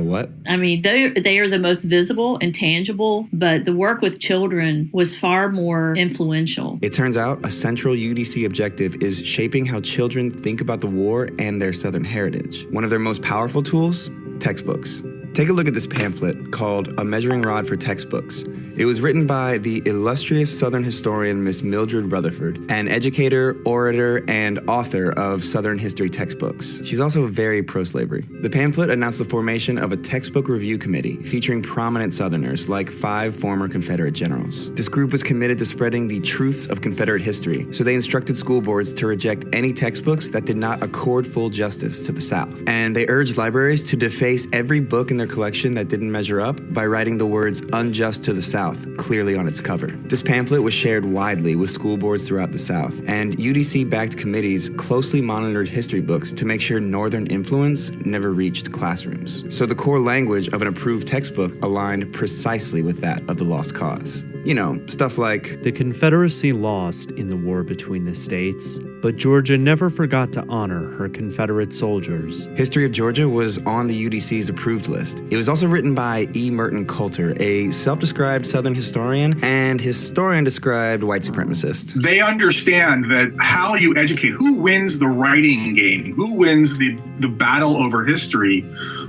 What? I mean, they are the most visible and tangible, but the work with children was far more influential. It turns out a central UDC objective is shaping how children think about the war and their Southern heritage. One of their most powerful tools? Textbooks. Take a look at this pamphlet called A Measuring Rod for Textbooks. It was written by the illustrious Southern historian Miss Mildred Rutherford, an educator, orator, and author of Southern history textbooks. She's also very pro-slavery. The pamphlet announced the formation of a textbook review committee featuring prominent Southerners like 5 former Confederate generals. This group was committed to spreading the truths of Confederate history, so they instructed school boards to reject any textbooks that did not accord full justice to the South. And they urged libraries to deface every book in their collection that didn't measure up by writing the words "unjust to the South" clearly on its cover. This pamphlet was shared widely with school boards throughout the South, and UDC-backed committees closely monitored history books to make sure Northern influence never reached classrooms. So the core language of an approved textbook aligned precisely with that of the lost cause. You know, stuff like, the Confederacy lost in the war between the states, but Georgia never forgot to honor her Confederate soldiers. History of Georgia was on the UDC's approved list. It was also written by E. Merton Coulter, a self-described Southern historian and historian-described white supremacist. They understand that how you educate, who wins the writing game, who wins the battle over history,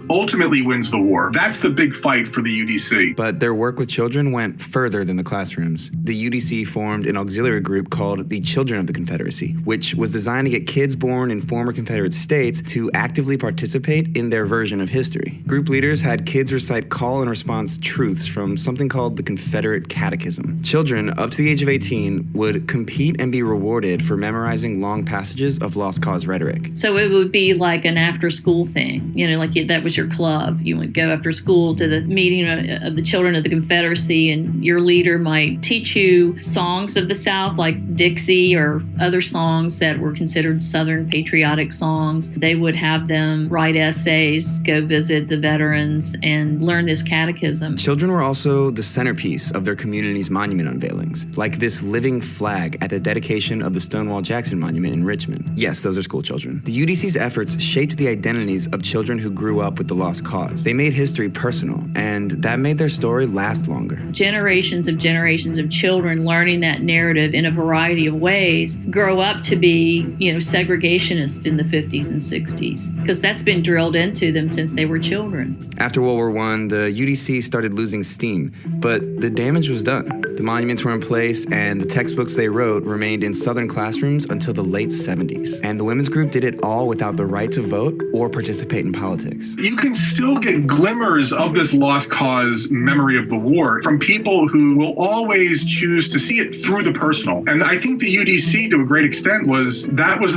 ultimately wins the war. That's the big fight for the UDC. But their work with children went further than the classrooms. The UDC formed an auxiliary group called the Children of the Confederacy, which was designed to get kids born in former Confederate states to actively participate in their version of history. Group leaders had kids recite call and response truths from something called the Confederate Catechism. Children up to the age of 18 would compete and be rewarded for memorizing long passages of lost cause rhetoric. So it would be like an after-school thing, like that was your club. You would go after school to the meeting of the Children of the Confederacy, and your leader might teach you songs of the South like Dixie or other songs that were considered Southern patriotic songs. They would have them write essays, go visit the veterans, and learn this catechism. Children were also the centerpiece of their community's monument unveilings, like this living flag at the dedication of the Stonewall Jackson Monument in Richmond. Yes, those are school children. The UDC's efforts shaped the identities of children who grew up with the lost cause. They made history personal, and that made their story last longer. Generations of children learning that narrative in a variety of ways grow up to be, segregationist in the 50s and 60s, because that's been drilled into them since they were children. After World War I, the UDC started losing steam, but the damage was done. The monuments were in place, and the textbooks they wrote remained in Southern classrooms until the late 70s. And the women's group did it all without the right to vote or participate in politics. You can still get glimmers of this lost cause memory of the war from people who will always choose to see it through the personal. And I think the UDC, to a great extent, was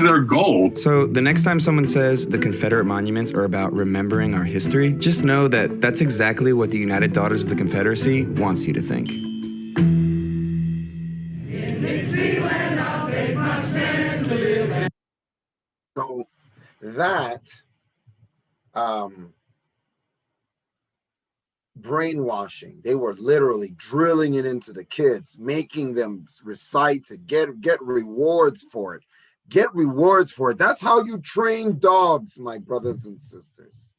their goal. So the next time someone says the Confederate monuments are about remembering our history, just know that that's exactly what the United Daughters of the Confederacy wants you to think. So that brainwashing, they were literally drilling it into the kids, making them recite to get rewards for it. Get rewards for it. That's how you train dogs, my brothers and sisters.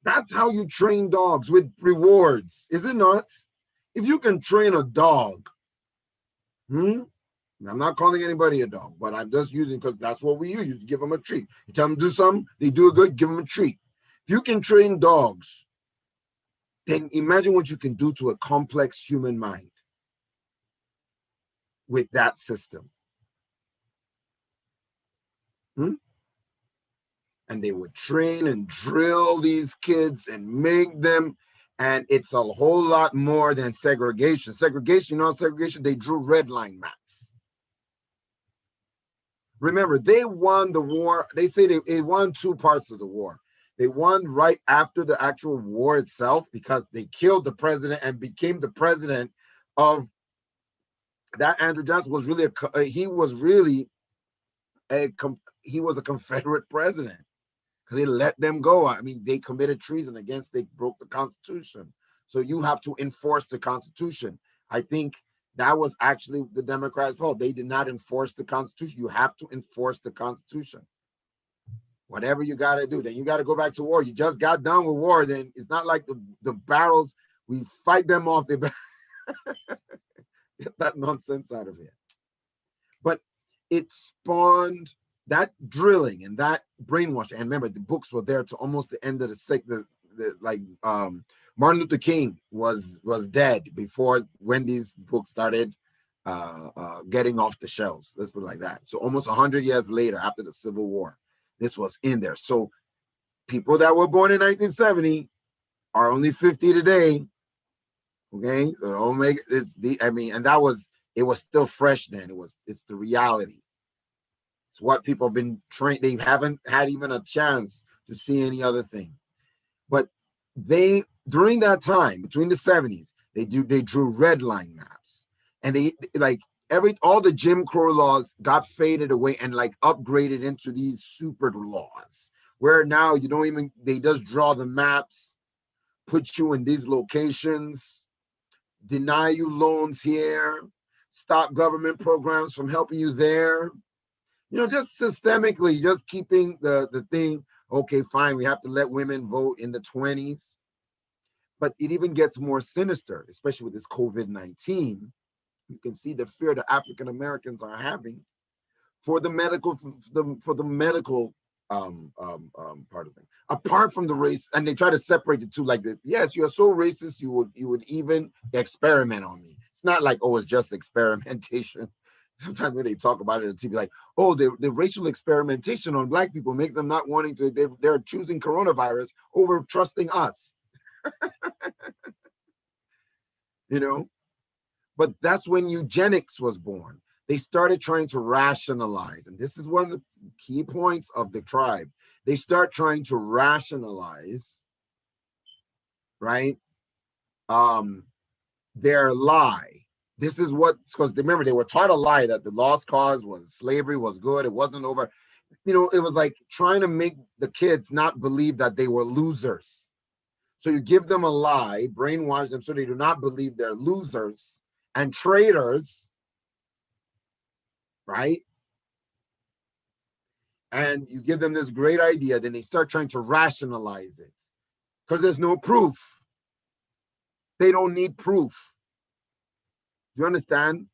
That's how you train dogs, with rewards, is it not? If you can train a dog, I'm not calling anybody a dog, but I'm just using, because that's what we use. You give them a treat. You tell them to do something, they do it good, give them a treat. If you can train dogs, then imagine what you can do to a complex human mind with that system. And they would train and drill these kids and make them, and it's a whole lot more than segregation. Segregation, they drew red line maps. Remember, they won the war. They say they won two parts of the war. They won right after the actual war itself, because they killed the president and became the president of that. Andrew Johnson was really he was a Confederate president, because they let them go. I mean, they committed treason they broke the Constitution. So you have to enforce the Constitution. I think that was actually the Democrats' fault. They did not enforce the Constitution. You have to enforce the Constitution. Whatever you got to do, then you got to go back to war. You just got done with war. Then it's not like the barrels, we fight them off. Get that nonsense out of here. But it spawned that drilling and that brainwashing. And remember, the books were there to almost the end of Martin Luther King was dead when these books started getting off the shelves. Let's put it like that. So almost 100 years later, after the Civil War, this was in there. So people that were born in 1970 are only 50 today. Okay, so don't make it. And it was still fresh then. It's the reality. It's what people have been trained. They haven't had even a chance to see any other thing. But during that time, between the 70s, they drew red line maps. And all the Jim Crow laws got faded away and upgraded into these super laws, where now they just draw the maps, put you in these locations, deny you loans here, stop government programs from helping you there. Just systemically, just keeping the thing, okay, fine, we have to let women vote in the 20s. But it even gets more sinister, especially with this COVID-19. You can see the fear that African Americans are having for the medical part of it. Apart from the race, and they try to separate the two, yes, you're so racist, you would even experiment on me. It's not like, oh, it's just experimentation. Sometimes when they talk about it on TV, the racial experimentation on Black people makes them not wanting to, they're choosing coronavirus over trusting us. But that's when eugenics was born. They started trying to rationalize, and this is one of the key points of the tribe. They start trying to rationalize, right, their lie. This is because remember, they were taught a lie that the lost cause was slavery was good. It wasn't over. It was like trying to make the kids not believe that they were losers. So you give them a lie, brainwash them so they do not believe they're losers and traitors, right? And you give them this great idea, then they start trying to rationalize it because there's no proof. They don't need proof. Do you understand?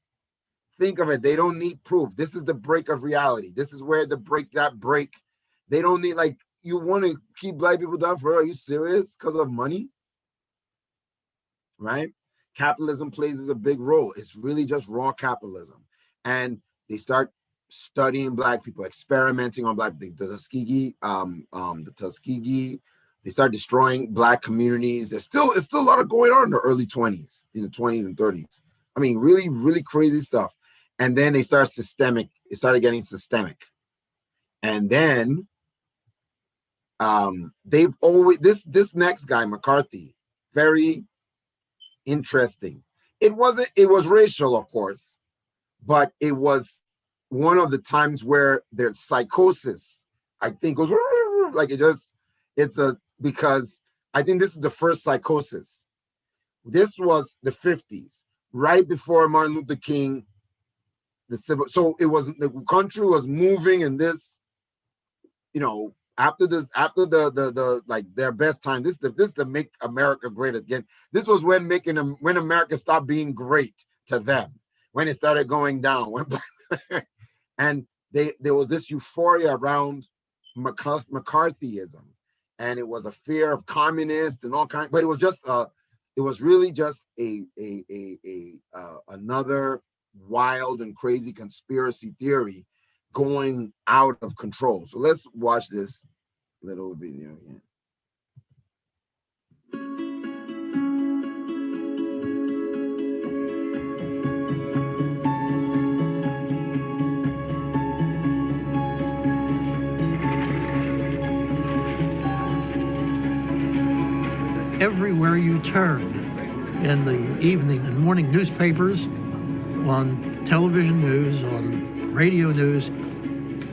Think of it. They don't need proof. This is the break of reality. This is where that break. They don't need, like, you want to keep black people down for? Are you serious? Because of money? Right? Capitalism plays a big role. It's really just raw capitalism. And they start studying black people, experimenting on black people. The Tuskegee, they start destroying black communities. It's still a lot of going on in the early 20s, in the 20s and 30s. I mean, really, really crazy stuff. And then they started getting systemic. And then they've always, this next guy, McCarthy, very interesting. It was racial, of course, but it was one of the times where there's psychosis, I think, goes like because I think this is the first psychosis. This was the 50s, right before Martin Luther King, so the country was moving in this, after the like their best time. This to make America great again. This was when America stopped being great to them, when it started going down. And there was this euphoria around McCarthyism, and it was a fear of communists and all kinds. But it was really just another wild and crazy conspiracy theory going out of control. So let's watch this little video again. Everywhere you turn, in the evening and morning newspapers, on television news, on radio news,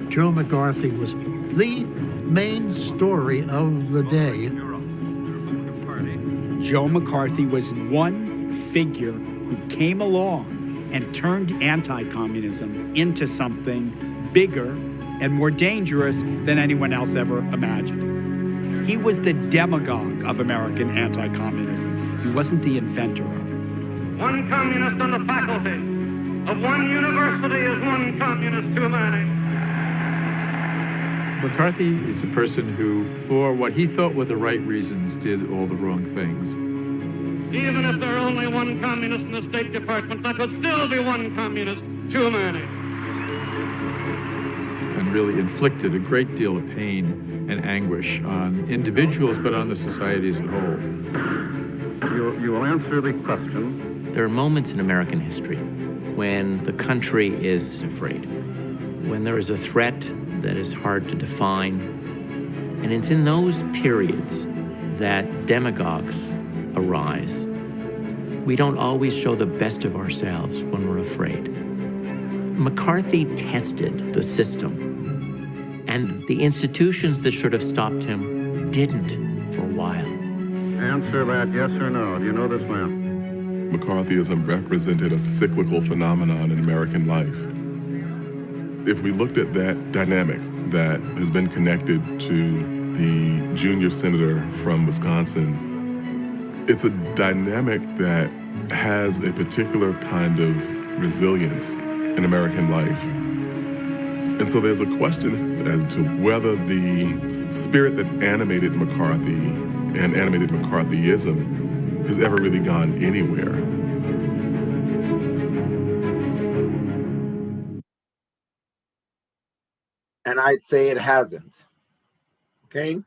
Joe McCarthy was the main story of the day. Joe McCarthy was one figure who came along and turned anti-communism into something bigger and more dangerous than anyone else ever imagined. He was the demagogue of American anti-communism. He wasn't the inventor of it. One communist on the faculty of one university is one communist too many. McCarthy is a person who, for what he thought were the right reasons, did all the wrong things. Even if there are only one communist in the State Department, that would still be one communist too many. And really inflicted a great deal of pain and anguish on individuals, but on the society as a whole. You will answer the question. There are moments in American history when the country is afraid, when there is a threat that is hard to define. And it's in those periods that demagogues arise. We don't always show the best of ourselves when we're afraid. McCarthy tested the system, and the institutions that should have stopped him didn't for a while. Answer that yes or no. Do you know this man? McCarthyism represented a cyclical phenomenon in American life. If we looked at that dynamic that has been connected to the junior senator from Wisconsin, it's a dynamic that has a particular kind of resilience in American life. And so there's a question as to whether the spirit that animated McCarthy and animated McCarthyism has ever really gone anywhere. And I'd say it hasn't. Okay?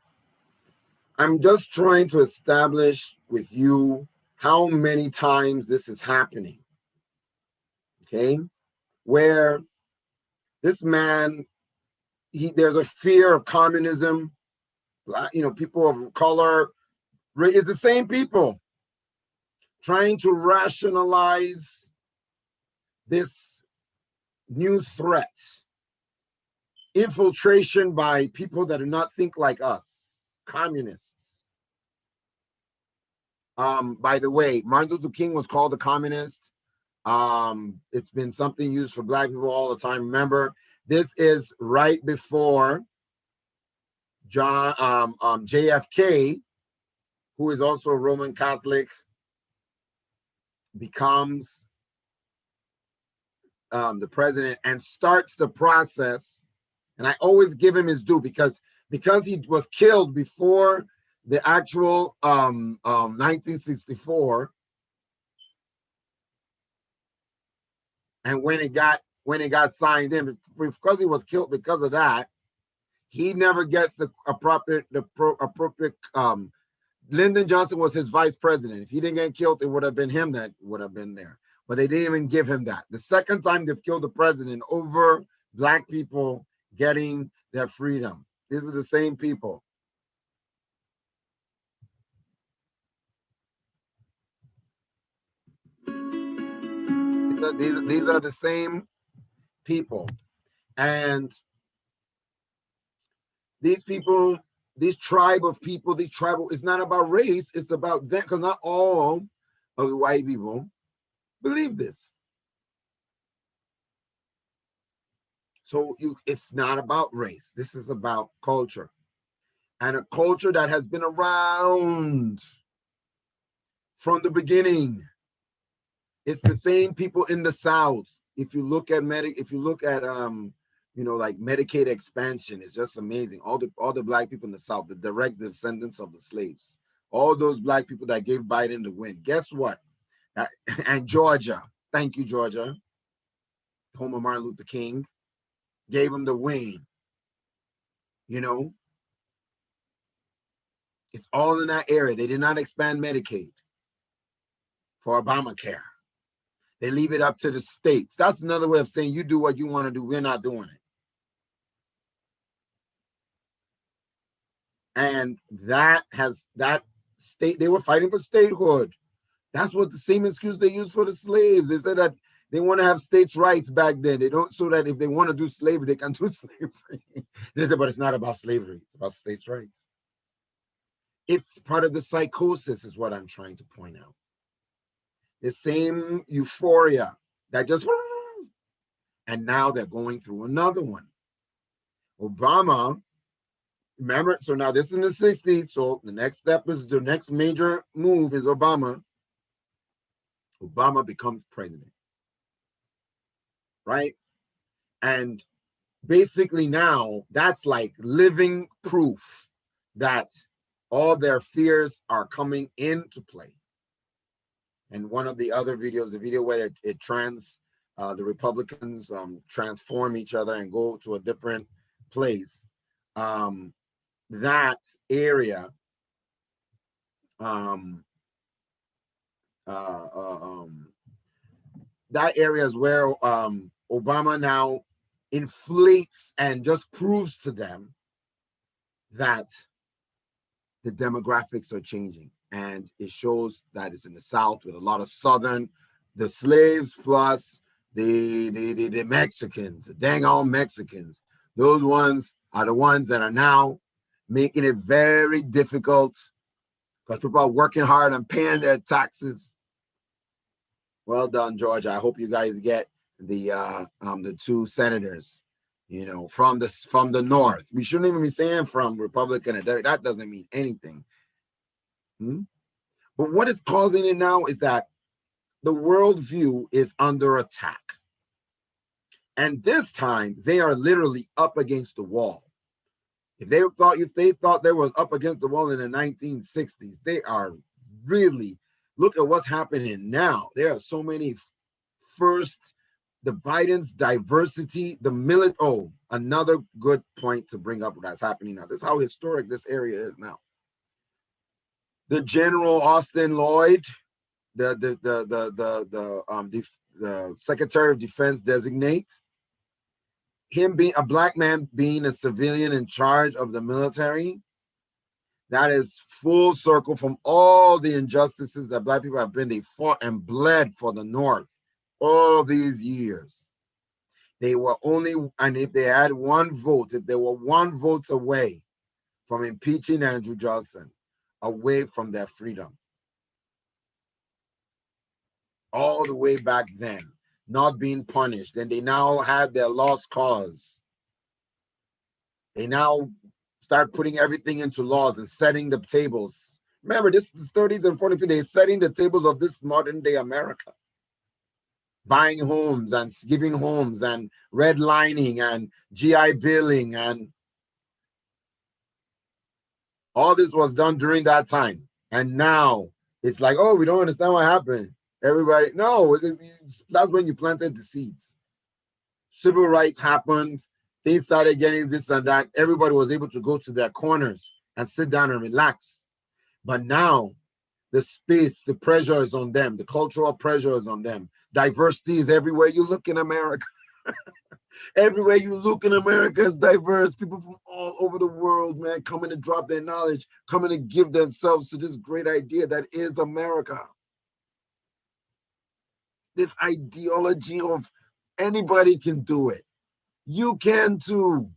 I'm just trying to establish with you how many times this is happening. Okay? Where this man, there's a fear of communism, people of color, it's the same people trying to rationalize this new threat. Infiltration by people that do not think like us, communists. By the way, Martin Luther King was called a communist. It's been something used for Black people all the time. Remember, this is right before JFK, who is also a Roman Catholic, becomes the president and starts the process. And I always give him his due because he was killed before the actual 1964. And when it got signed in, because he was killed because of that, he never gets the appropriate. Lyndon Johnson was his vice president. If he didn't get killed, it would have been him that would have been there. But they didn't even give him that. The second time they've killed the president over Black people getting their freedom. These are the same people. These are the same people. And these people, this tribe of people, these tribal, it's not about race, it's about them, because not all of the white people believe this. So it's not about race. This is about culture. And a culture that has been around from the beginning. It's the same people in the South. If you look at like Medicaid expansion, it's just amazing. All the Black people in the South, the direct descendants of the slaves, all those Black people that gave Biden the win. Guess what? And Georgia, thank you, Georgia. Home of Martin Luther King, gave him the win. It's all in that area. They did not expand Medicaid for Obamacare. They leave it up to the states. That's another way of saying you do what you want to do. We're not doing it. And that state, they were fighting for statehood. That's what the same excuse they used for the slaves. They said that they want to have states' rights back then. They don't, so that if they want to do slavery, they can do slavery. They said, but it's not about slavery. It's about states' rights. It's part of the psychosis is what I'm trying to point out. The same euphoria that just, and now they're going through another one. Obama, remember, so now this is in the 60s, so the next step is, the next major move is Obama. Obama becomes president, right? And basically now, that's like living proof that all their fears are coming into play. And one of the other videos, the video where the Republicans transform each other and go to a different place, that area, that area is where Obama now inflates and just proves to them that the demographics are changing. And it shows that it's in the South with a lot of Southern, the slaves plus the Mexicans, the dang on Mexicans. Those ones are the ones that are now making it very difficult because people are working hard and paying their taxes. Well done, Georgia. I hope you guys get the two senators, from the North. We shouldn't even be saying from Republican. That doesn't mean anything. But what is causing it now is that the worldview is under attack. And this time they are literally up against the wall. If they thought they was up against the wall in the 1960s, they are really, look at what's happening now. There are so many the Biden's diversity, another good point to bring up that's happening now. This is how historic this area is now. The General Austin Lloyd, the Secretary of Defense designate, him being a Black man, being a civilian in charge of the military, that is full circle from all the injustices that Black people have been. They fought and bled for the North all these years. They were and if they had one vote, if they were one vote away from impeaching Andrew Johnson, away from their freedom. All the way back then, not being punished. And they now have their lost cause. They now start putting everything into laws and setting the tables. Remember, this is the 30s and 40s, they're setting the tables of this modern day America. buying homes and giving homes and redlining and GI billing, and all this was done during that time. And now it's like, oh, we don't understand what happened. Everybody, no, that's when you planted the seeds. Civil rights happened. They started getting this and that. Everybody was able to go to their corners and sit down and relax. But now the space, the pressure is on them. The cultural pressure is on them. Diversity is everywhere you look in America. Everywhere you look in America is diverse. People from all over the world, man, coming to drop their knowledge, coming to give themselves to this great idea that is America. This ideology of anybody can do it. You can too.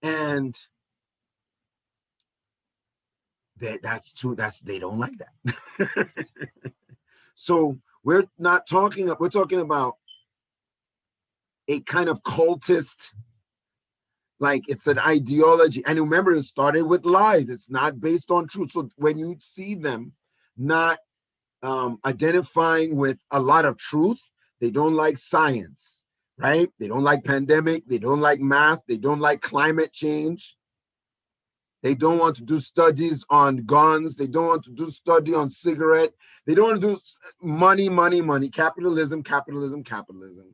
And that's true. They don't like that. So we're talking about a kind of cultist, like it's an ideology. And remember, it started with lies. It's not based on truth. So when you see them not identifying with a lot of truth, they don't like science, right? They don't like pandemic. They don't like masks. They don't like climate change. They don't want to do studies on guns. They don't want to do study on cigarette. They don't want to do money, money, money, capitalism, capitalism, capitalism.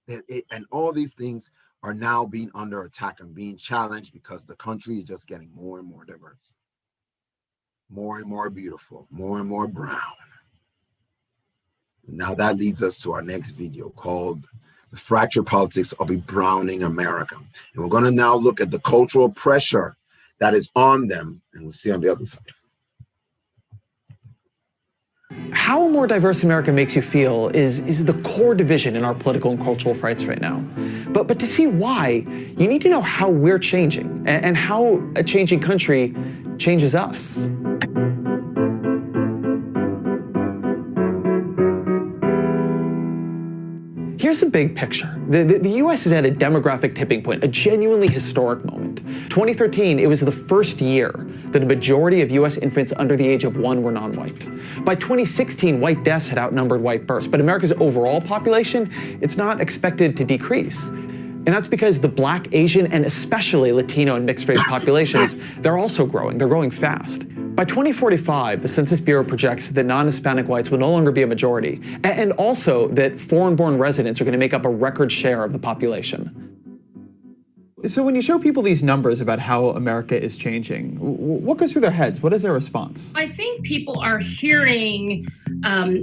And all these things are now being under attack and being challenged because the country is just getting more and more diverse, more and more beautiful, more and more brown. Now that leads us to our next video called The Fractured Politics of a Browning America. And we're going to now look at the cultural pressure that is on them, and we'll see on the other side. How a more diverse America makes you feel is the core division in our political and cultural fights right now. But to see why, you need to know how we're changing and how a changing country changes us. Here's the big picture. The U.S. is at a demographic tipping point, a genuinely historic moment. 2013, it was the first year that the majority of U.S. infants under the age of 1 were non-white. By 2016, white deaths had outnumbered white births, but America's overall population, it's not expected to decrease. And that's because the Black, Asian, and especially Latino and mixed-race populations, they're also growing. They're growing fast. By 2045, the Census Bureau projects that non-Hispanic whites will no longer be a majority, and also that foreign-born residents are going to make up a record share of the population. So when you show people these numbers about how America is changing, what goes through their heads? What is their response? I think people are hearing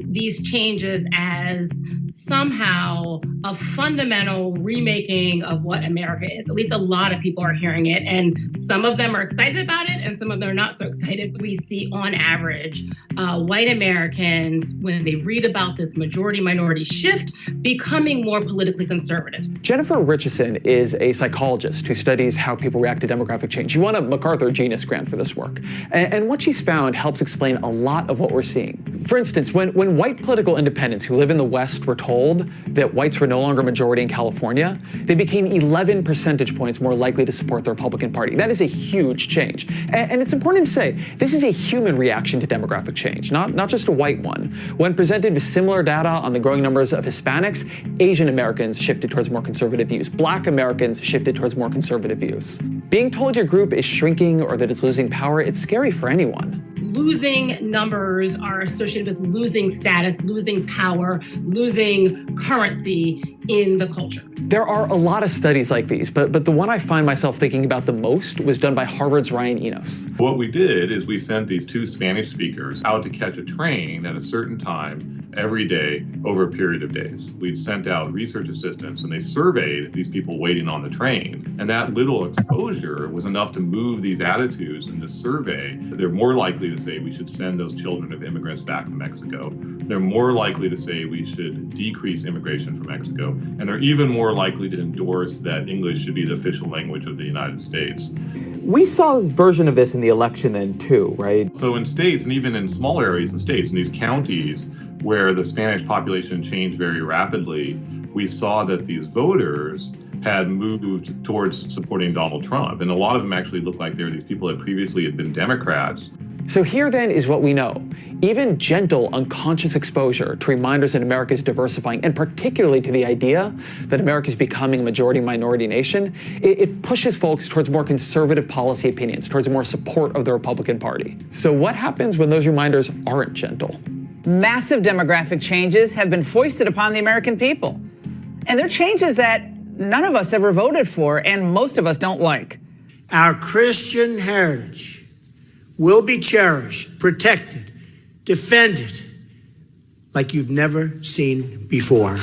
these changes as somehow a fundamental remaking of what America is. At least a lot of people are hearing it, and some of them are excited about it, and some of them are not so excited. We see, on average, white Americans, when they read about this majority-minority shift, becoming more politically conservative. Jennifer Richardson is a psychologist who studies how people react to demographic change. She won a MacArthur Genius Grant for this work. And what she's found helps explain a lot of what we're seeing. For instance, when white political independents who live in the West were told that whites were no longer majority in California, they became 11 percentage points more likely to support the Republican Party. That is a huge change. And it's important to say, this is a human reaction to demographic change, not just a white one. When presented with similar data on the growing numbers of Hispanics, Asian Americans shifted towards more conservative views. Black Americans shifted towards more conservative views. Being told your group is shrinking or that it's losing power, it's scary for anyone. Losing numbers are associated with losing status, losing power, losing currency in the culture. There are a lot of studies like these, but the one I find myself thinking about the most was done by Harvard's Ryan Enos. What we did is we sent these 2 Spanish speakers out to catch a train at a certain time every day over a period of days. We'd sent out research assistants and they surveyed these people waiting on the train. And that little exposure was enough to move these attitudes in the survey. They're more likely to say we should send those children of immigrants back to Mexico. They're more likely to say we should decrease immigration from Mexico. And they're even more likely to endorse that English should be the official language of the United States. We saw a version of this in the election then too, right? So in states, and even in small areas in states, in these counties where the Spanish population changed very rapidly, we saw that these voters had moved towards supporting Donald Trump. And a lot of them actually looked like they were these people that previously had been Democrats. So here then is what we know. Even gentle, unconscious exposure to reminders that America is diversifying, and particularly to the idea that America is becoming a majority-minority nation, it pushes folks towards more conservative policy opinions, towards more support of the Republican Party. So what happens when those reminders aren't gentle? Massive demographic changes have been foisted upon the American people. And they're changes that none of us ever voted for, and most of us don't like. Our Christian heritage will be cherished, protected, defended like you've never seen before.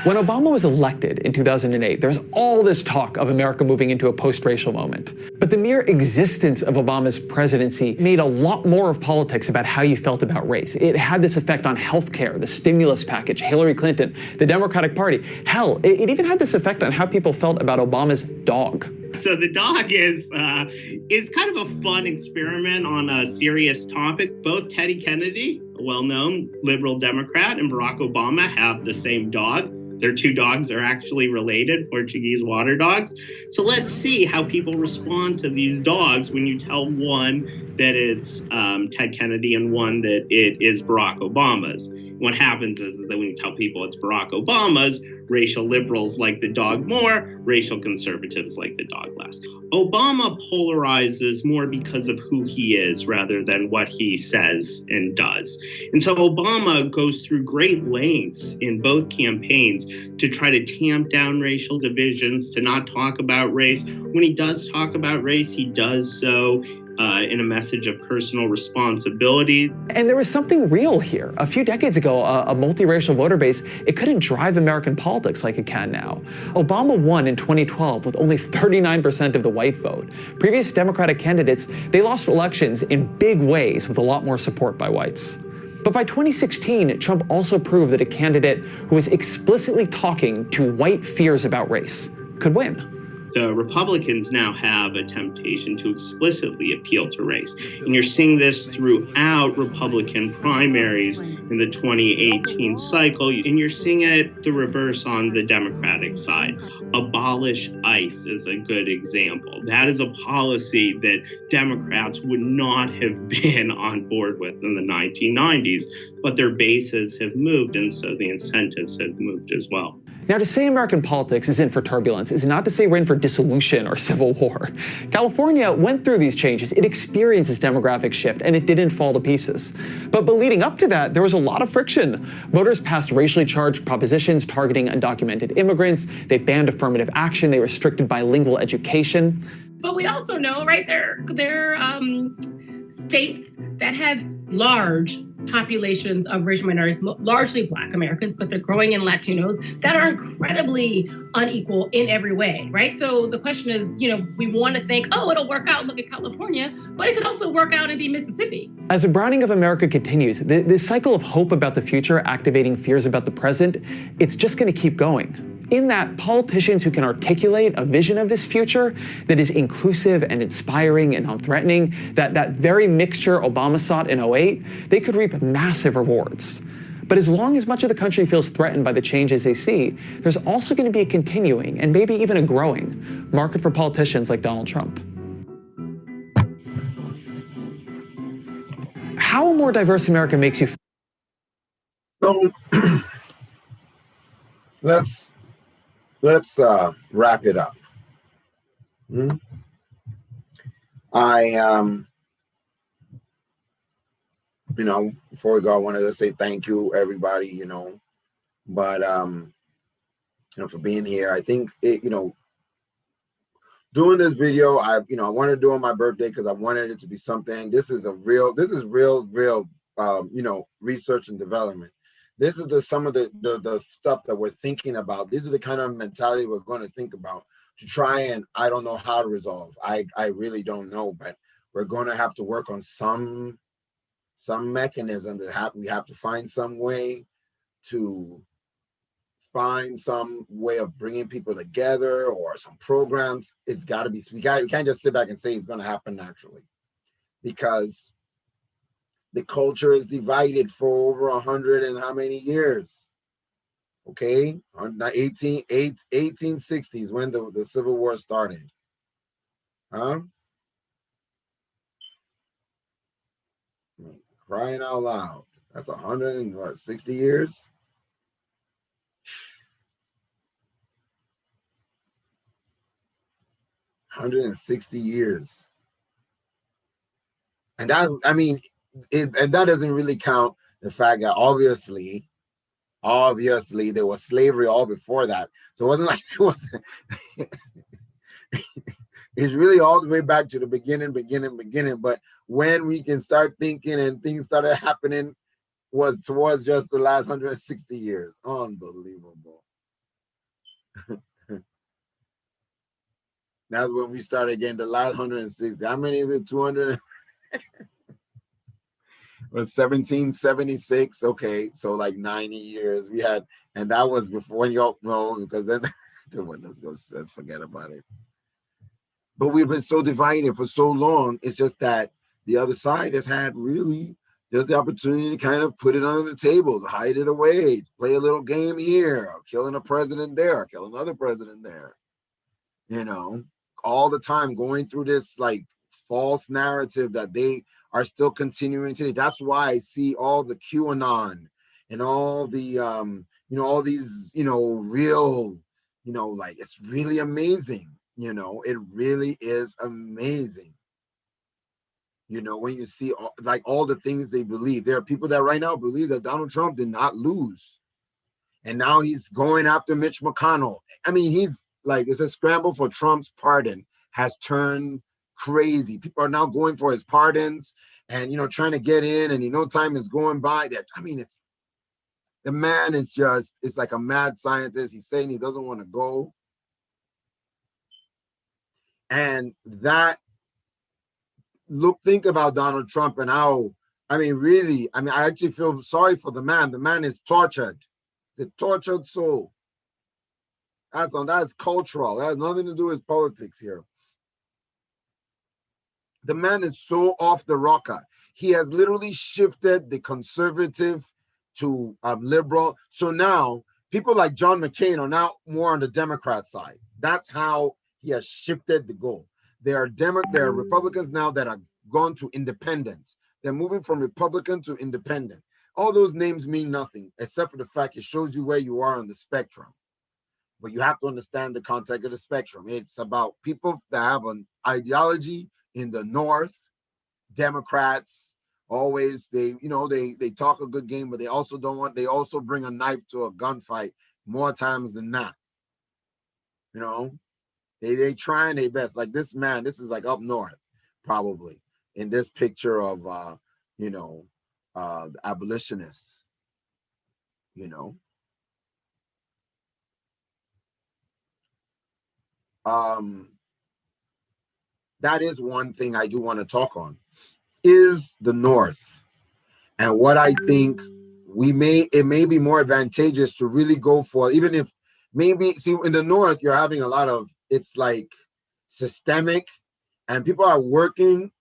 When Obama was elected in 2008, there was all this talk of America moving into a post-racial moment. But the mere existence of Obama's presidency made a lot more of politics about how you felt about race. It had this effect on healthcare, the stimulus package, Hillary Clinton, the Democratic Party. Hell, it even had this effect on how people felt about Obama's dog. So the dog is kind of a fun experiment on a serious topic. Both Teddy Kennedy, a well-known liberal Democrat, and Barack Obama have the same dog. Their two dogs are actually related, Portuguese water dogs. So let's see how people respond to these dogs when you tell one that it's Ted Kennedy and one that it is Barack Obama's. What happens is that when you tell people it's Barack Obama's, racial liberals like the dog more, racial conservatives like the dog less. Obama polarizes more because of who he is rather than what he says and does. And so Obama goes through great lengths in both campaigns to try to tamp down racial divisions, to not talk about race. When he does talk about race, he does so in a message of personal responsibility. And there was something real here. A few decades ago, a multiracial voter base, it couldn't drive American politics like it can now. Obama won in 2012 with only 39% of the white vote. Previous Democratic candidates, they lost elections in big ways with a lot more support by whites. But by 2016, Trump also proved that a candidate who was explicitly talking to white fears about race could win. The Republicans now have a temptation to explicitly appeal to race. And you're seeing this throughout Republican primaries in the 2018 cycle. And you're seeing it the reverse on the Democratic side. Abolish ICE is a good example. That is a policy that Democrats would not have been on board with in the 1990s, but their bases have moved, and so the incentives have moved as well. Now, to say American politics is in for turbulence is not to say we're in for dissolution or civil war. California went through these changes. It experienced this demographic shift, and it didn't fall to pieces. But leading up to that, there was a lot of friction. Voters passed racially charged propositions targeting undocumented immigrants. They banned affirmative action. They restricted bilingual education. But we also know, right, there are states that have large populations of racial minorities, largely Black Americans, but they're growing in Latinos that are incredibly unequal in every way, right? So the question is, we want to think, oh, it'll work out, look at California, but it could also work out and be Mississippi. As the browning of America continues, this cycle of hope about the future activating fears about the present, it's just going to keep going. In that, politicians who can articulate a vision of this future that is inclusive and inspiring and non-threatening, that very mixture Obama sought in 2008, they could reap massive rewards. But as long as much of the country feels threatened by the changes they see, there's also going to be a continuing and maybe even a growing market for politicians like Donald Trump. How a more diverse America makes you feel? So let's wrap it up. Before we go, I wanted to say thank you, everybody, but for being here. I think doing this video, I wanted to do on my birthday because I wanted it to be something. This is real research and development. This is some of the stuff that we're thinking about. These are the kind of mentality we're going to think about to try and, I don't know how to resolve. I really don't know, but we're going to have to work on some mechanism we have to find some way to find some way of bringing people together or some programs. It's got to be, we can't just sit back and say it's going to happen naturally, because the culture is divided for over 100 and how many years? Okay, on the 1860s when the Civil War started. Huh? Crying out loud. That's 160 years. 160 years. And that, I mean, and that doesn't really count the fact that obviously there was slavery all before that. So it wasn't like it was. It's really all the way back to the beginning. But when we can start thinking and things started happening was towards just the last 160 years. Unbelievable. That's when we started again, the last 160. How many is it? 200? Was 1776. Okay, so like 90 years we had, and that was before when y'all know, because then let's forget about it. But we've been so divided for so long. It's just that the other side has had really just the opportunity to kind of put it on the table, to hide it away, play a little game here, killing a president there, kill another president there. You know, all the time going through this like false narrative that they are still continuing today. That's why I see all the QAnon and all the all these, real, like it's really amazing. It really is amazing. When you see all the things they believe. There are people that right now believe that Donald Trump did not lose. And now he's going after Mitch McConnell. I mean, he's like, it's a scramble for Trump's pardon has turned crazy. People are now going for his pardons and, trying to get in, and, time is going by. The man is it's like a mad scientist. He's saying he doesn't want to go. And think about Donald Trump and how, really, I actually feel sorry for the man. The man is tortured. He's a tortured soul. That's cultural. That has nothing to do with politics here. The man is so off the rocker. He has literally shifted the conservative to liberal. So now people like John McCain are now more on the Democrat side. That's how he has shifted the goal. There are Republicans now that are gone to independence. They're moving from Republican to independent. All those names mean nothing except for the fact it shows you where you are on the spectrum. But you have to understand the context of the spectrum. It's about people that have an ideology in the North. Democrats always they talk a good game, but they also bring a knife to a gunfight more times than not. They trying their best. Like this man, this is like up north, probably in this picture of the abolitionists. That is one thing I do want to talk on is the North, and what I think it may be more advantageous to really go for, even if maybe in the North you're having a lot of, it's like systemic, and people are working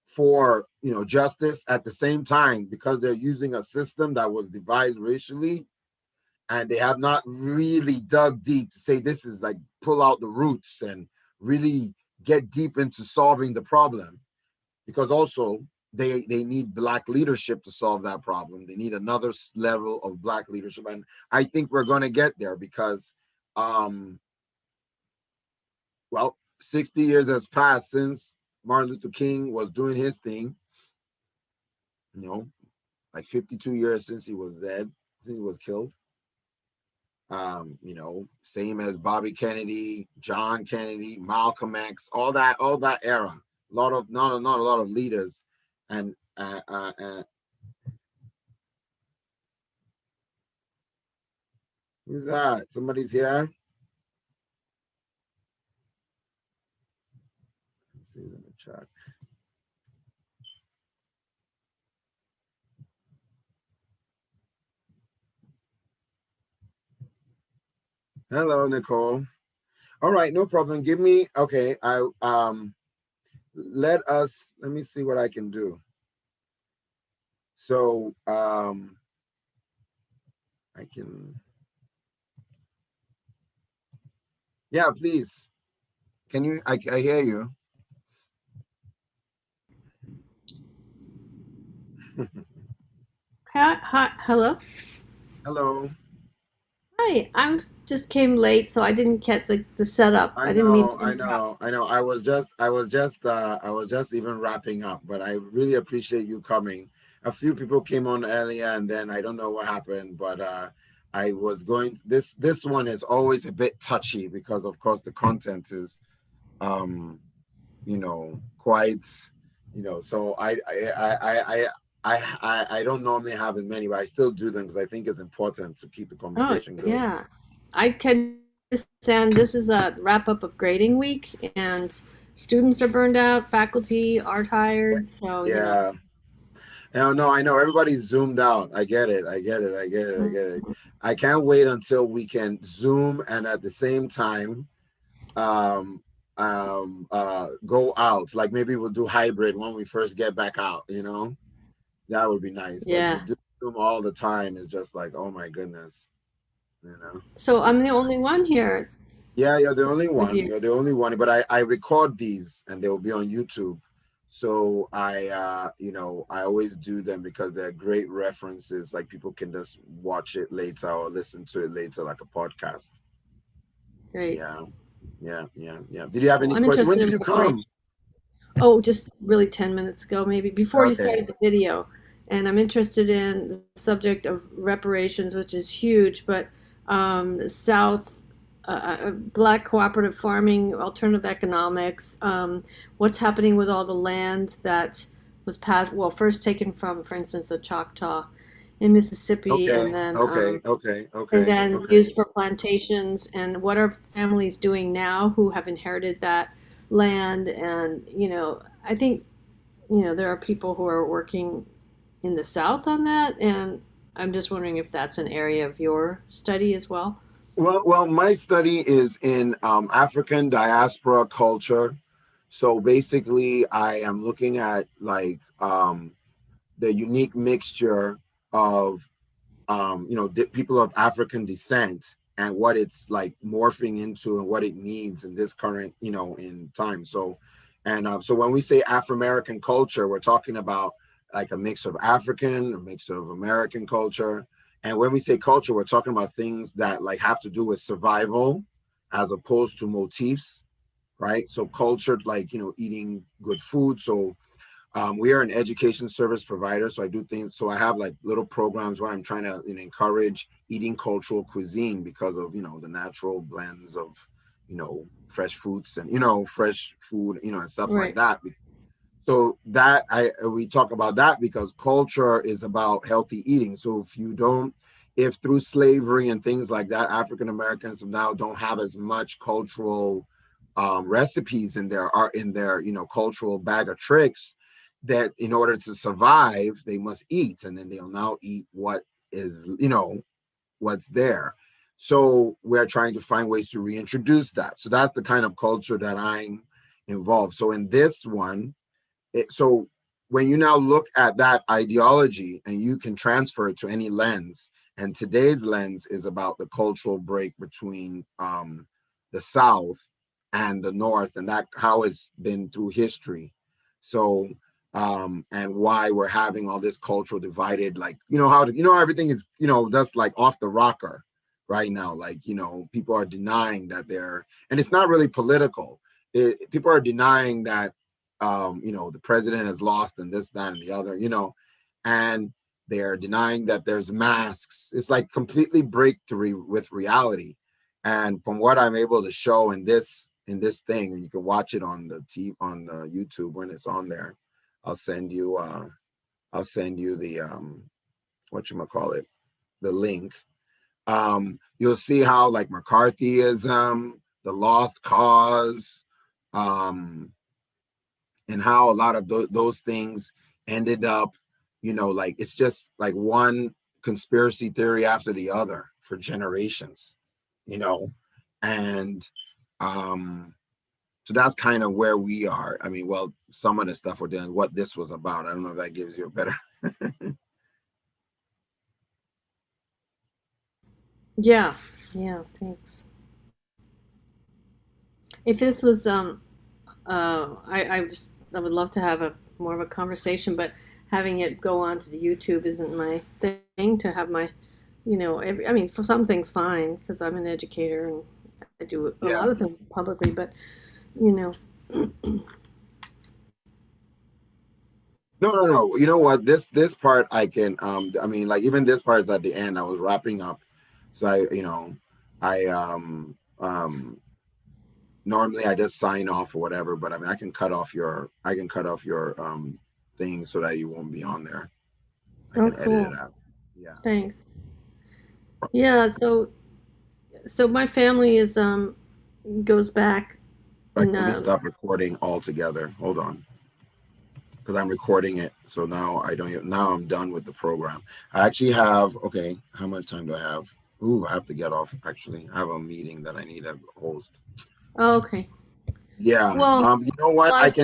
for justice at the same time because they're using a system that was devised racially, and they have not really dug deep to say this is like pull out the roots and really get deep into solving the problem, because also they need Black leadership to solve that problem. They need another level of Black leadership, and I think we're going to get there because 60 years has passed since Martin Luther King was doing his thing, like 52 years since he was dead, since he was killed. Same as Bobby Kennedy, John Kennedy, Malcolm X, all that era. Not a lot of leaders, and who's that? Somebody's here. Let's see who's in the chat. Hello, Nicole. All right, no problem. Give me, okay, let me see what I can do. So, I can, Yeah, please. Can you? I hear you. Hi, hello. Hello. Hi, just came late, so I didn't get the setup. I I didn't mean know, to I interrupt. know, I know. I was just even wrapping up, but I really appreciate you coming. A few people came on earlier, and then I don't know what happened, but I was going. This one is always a bit touchy because, of course, the content is, um, quite, So I don't normally have as many, but I still do them because I think it's important to keep the Oh, conversation going. yeah. I can understand this is a wrap up of grading week, and students are burned out, faculty are tired, so Yeah. No, I know everybody's zoomed out. I get it. I can't wait until we can Zoom and at the same time um go out. Like maybe we'll do hybrid when we first get back out. That would be nice. But to Yeah. do Zoom all the time is just like, oh my goodness. So I'm the only one here Yeah, you're the only with one. you. You're the only one. But I record these and they will be on YouTube. So I always do them because they're great references. Like people can just watch it later or listen to it later, like a podcast. Great. Yeah. Did you have Well, any I'm questions? interested When in did you more. come? Oh, just really 10 minutes ago, maybe before you Okay. started the video. And I'm interested in the subject of reparations, which is huge, but South, Black cooperative farming, alternative economics, what's happening with all the land that was passed, well, first taken from, for instance, the Choctaw in Mississippi, Okay. and then Okay. Okay. and Okay. then Okay. used for plantations, and what are families doing now who have inherited that land. And I think there are people who are working in the South on that, and I'm just wondering if that's an area of your study as well. Well, my study is in African diaspora culture. So basically, I am looking at like the unique mixture of people of African descent and what it's like morphing into and what it needs in this current in time. So when we say Afro-American culture, we're talking about like a mix of African, a mix of American culture. And when we say culture, we're talking about things that like have to do with survival as opposed to motifs, right? So culture, like eating good food. So we are an education service provider, so I do things. So I have like little programs where I'm trying to encourage eating cultural cuisine because of the natural blends of fresh fruits and fresh food and stuff like Right. that. So that we talk about that because culture is about healthy eating. So if through slavery and things like that, African Americans now don't have as much cultural recipes in their cultural bag of tricks, that in order to survive they must eat, and then they'll now eat what is what's there. So we're trying to find ways to reintroduce that. So that's the kind of culture that I'm involved. So in this one, so when you now look at that ideology and you can transfer it to any lens, and today's lens is about the cultural break between the South and the North, and that how it's been through history. So and why we're having all this cultural divided, like how everything is that's like off the rocker right now. Like people are denying that and it's not really political. People are denying that the president has lost and this, that, and the other, and they're denying that there's masks. It's like completely breakthrough with reality. And from what I'm able to show in this thing, and you can watch it on the on the YouTube when it's on there. I'll send you the whatchamacallit, the link. You'll see how like McCarthyism, the lost cause, and how a lot of those things ended up, like it's just like one conspiracy theory after the other for generations, and so that's kind of where we are. I mean, well, some of the stuff we're doing, what this was about, I don't know if that gives you a better. Yeah. Yeah. Thanks. if this was I would love to have a more of a conversation, but having it go on to the YouTube isn't my thing. To have my, I mean, for some things fine because I'm an educator and I do a lot of things publicly, but No. You know what? This part I can I mean, like, even this part is at the end. I was wrapping up, so normally I just sign off or whatever, but I mean, I can cut off your thing so that you won't be on there. I can edit it out. Yeah. Thanks. Yeah. So my family is goes back. Let me stop recording altogether. Hold on, because I'm recording it. So now now I'm done with the program. I actually have, okay, how much time do I have? Ooh, I have to get off. Actually, I have a meeting that I need to host. Oh, okay. Yeah. Well, you know what?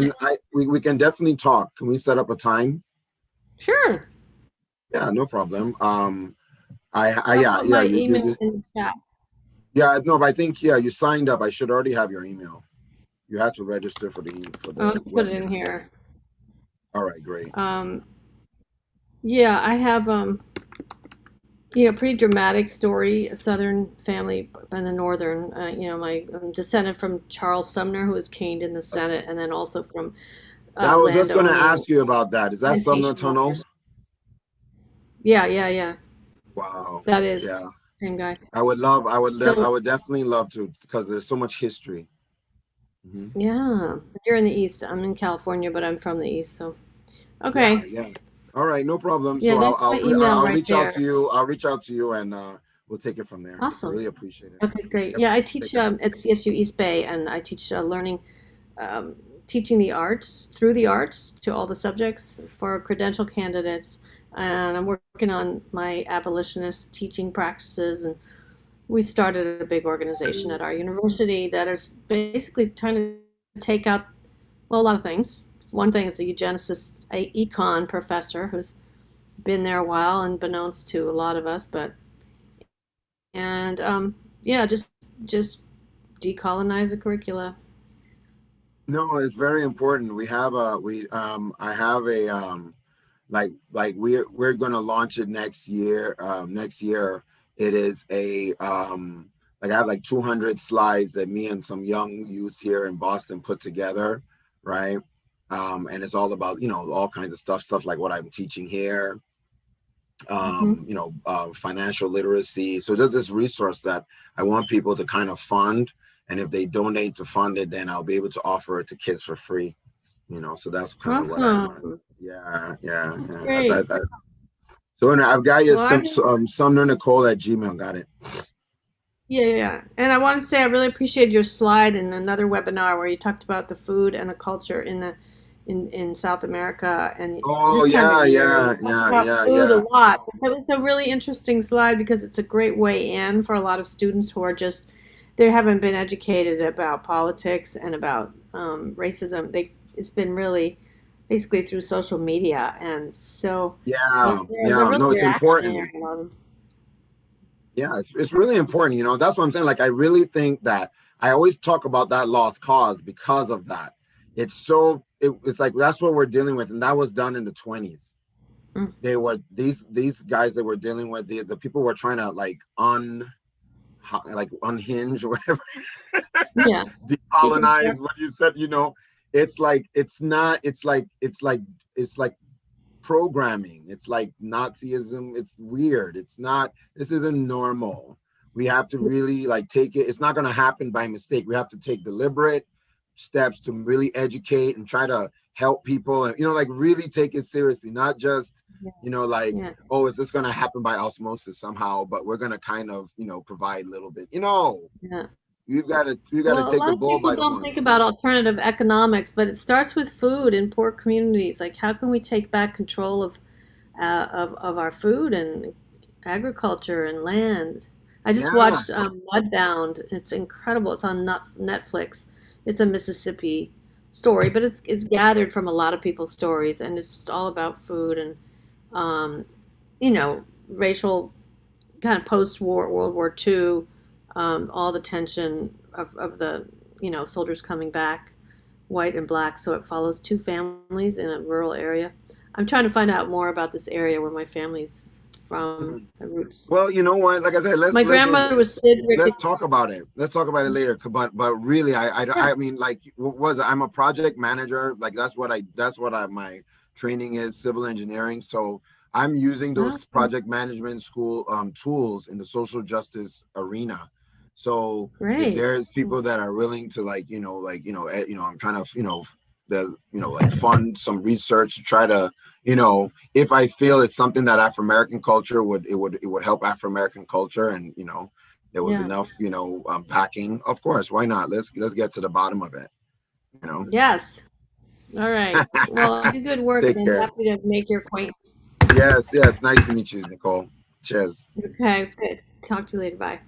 We can definitely talk. Can we set up a time? Sure. Yeah, no problem. My email in the chat. Yeah, no, but I think you signed up. I should already have your email. You had to register for the I'll put it in here. All right, great. Yeah, I have pretty dramatic story, a Southern family and the Northern. I'm descended from Charles Sumner, who was caned in the Senate, and then also from I was just going to ask you about that. Is that Sumner Tunnel? Yeah. Wow. That is same guy. I would definitely love to, because there's so much history. Mm-hmm. Yeah, you're in the East. I'm in California, but I'm from the East, so okay. Yeah. All right, no problem. Yeah, so I'll right reach there. out to you. I'll reach out to you, and we'll take it from there. Awesome. I really appreciate it. Okay, great. Yeah, I teach at CSU East Bay, and I teach teaching the arts, through the arts, to all the subjects for credential candidates. And I'm working on my abolitionist teaching practices, and we started a big organization at our university that is basically trying to take out, well, a lot of things. One thing is a eugenicist, a econ professor who's been there a while, unbeknownst to a lot of us, just decolonize the curricula. No, it's very important. I have a we're going to launch it next year. It is I have like 200 slides that me and some young youth here in Boston put together, right? And it's all about, all kinds of stuff like what I'm teaching here, financial literacy. So there's this resource that I want people to kind of fund. And if they donate to fund it, then I'll be able to offer it to kids for free, so that's kind of what I want. Yeah. Great. So I've got you Sumner Nicole at Gmail. Got it. Yeah. And I want to say I really appreciated your slide in another webinar where you talked about the food and the culture in South America. And food a lot. It was a really interesting slide because it's a great way in for a lot of students who are they haven't been educated about politics and about racism. It's been really basically through social media, and so it's important. Yeah, it's really important. That's what I'm saying. Like, I really think that I always talk about that lost cause because of that. It's like that's what we're dealing with, and that was done in the 20s. They were these guys that were dealing with the people were trying to unhinge or whatever. Yeah. Decolonize what you said. It's like programming. It's like Nazism. It's weird. This isn't normal. We have to really take it. It's not going to happen by mistake. We have to take deliberate steps to really educate and try to help people and really take it seriously, not just oh, is this going to happen by osmosis somehow, but we're going to kind of provide a little bit. You've got to take the bull by the horns. Don't think about alternative economics, but it starts with food in poor communities. Like, how can we take back control of our food and agriculture and land? I just watched Mudbound. It's incredible. It's on Netflix. It's a Mississippi story, but it's gathered from a lot of people's stories, and it's just all about food and racial kind of post-war World War II. All the tension of the soldiers coming back, white and black. So it follows two families in a rural area. I'm trying to find out more about this area where my family's from, the roots. Well, you know what? Like I said, my grandmother was Sid. Let's talk about it. Let's talk about it later. But really, I mean, like, I'm a project manager. Like that's what my training is, civil engineering. So I'm using those project management school tools in the social justice arena. So if there's people that are willing to I'm trying to fund some research to try to if I feel it's something that Afro-American culture would help Afro-American culture, and there was enough backing, of course, why not? Let's get to the bottom of it. Yes. All right. Well, do good work, and I'm happy to make your acquaintance. Yes. Nice to meet you, Nicole. Cheers. Okay, good. Talk to you later. Bye.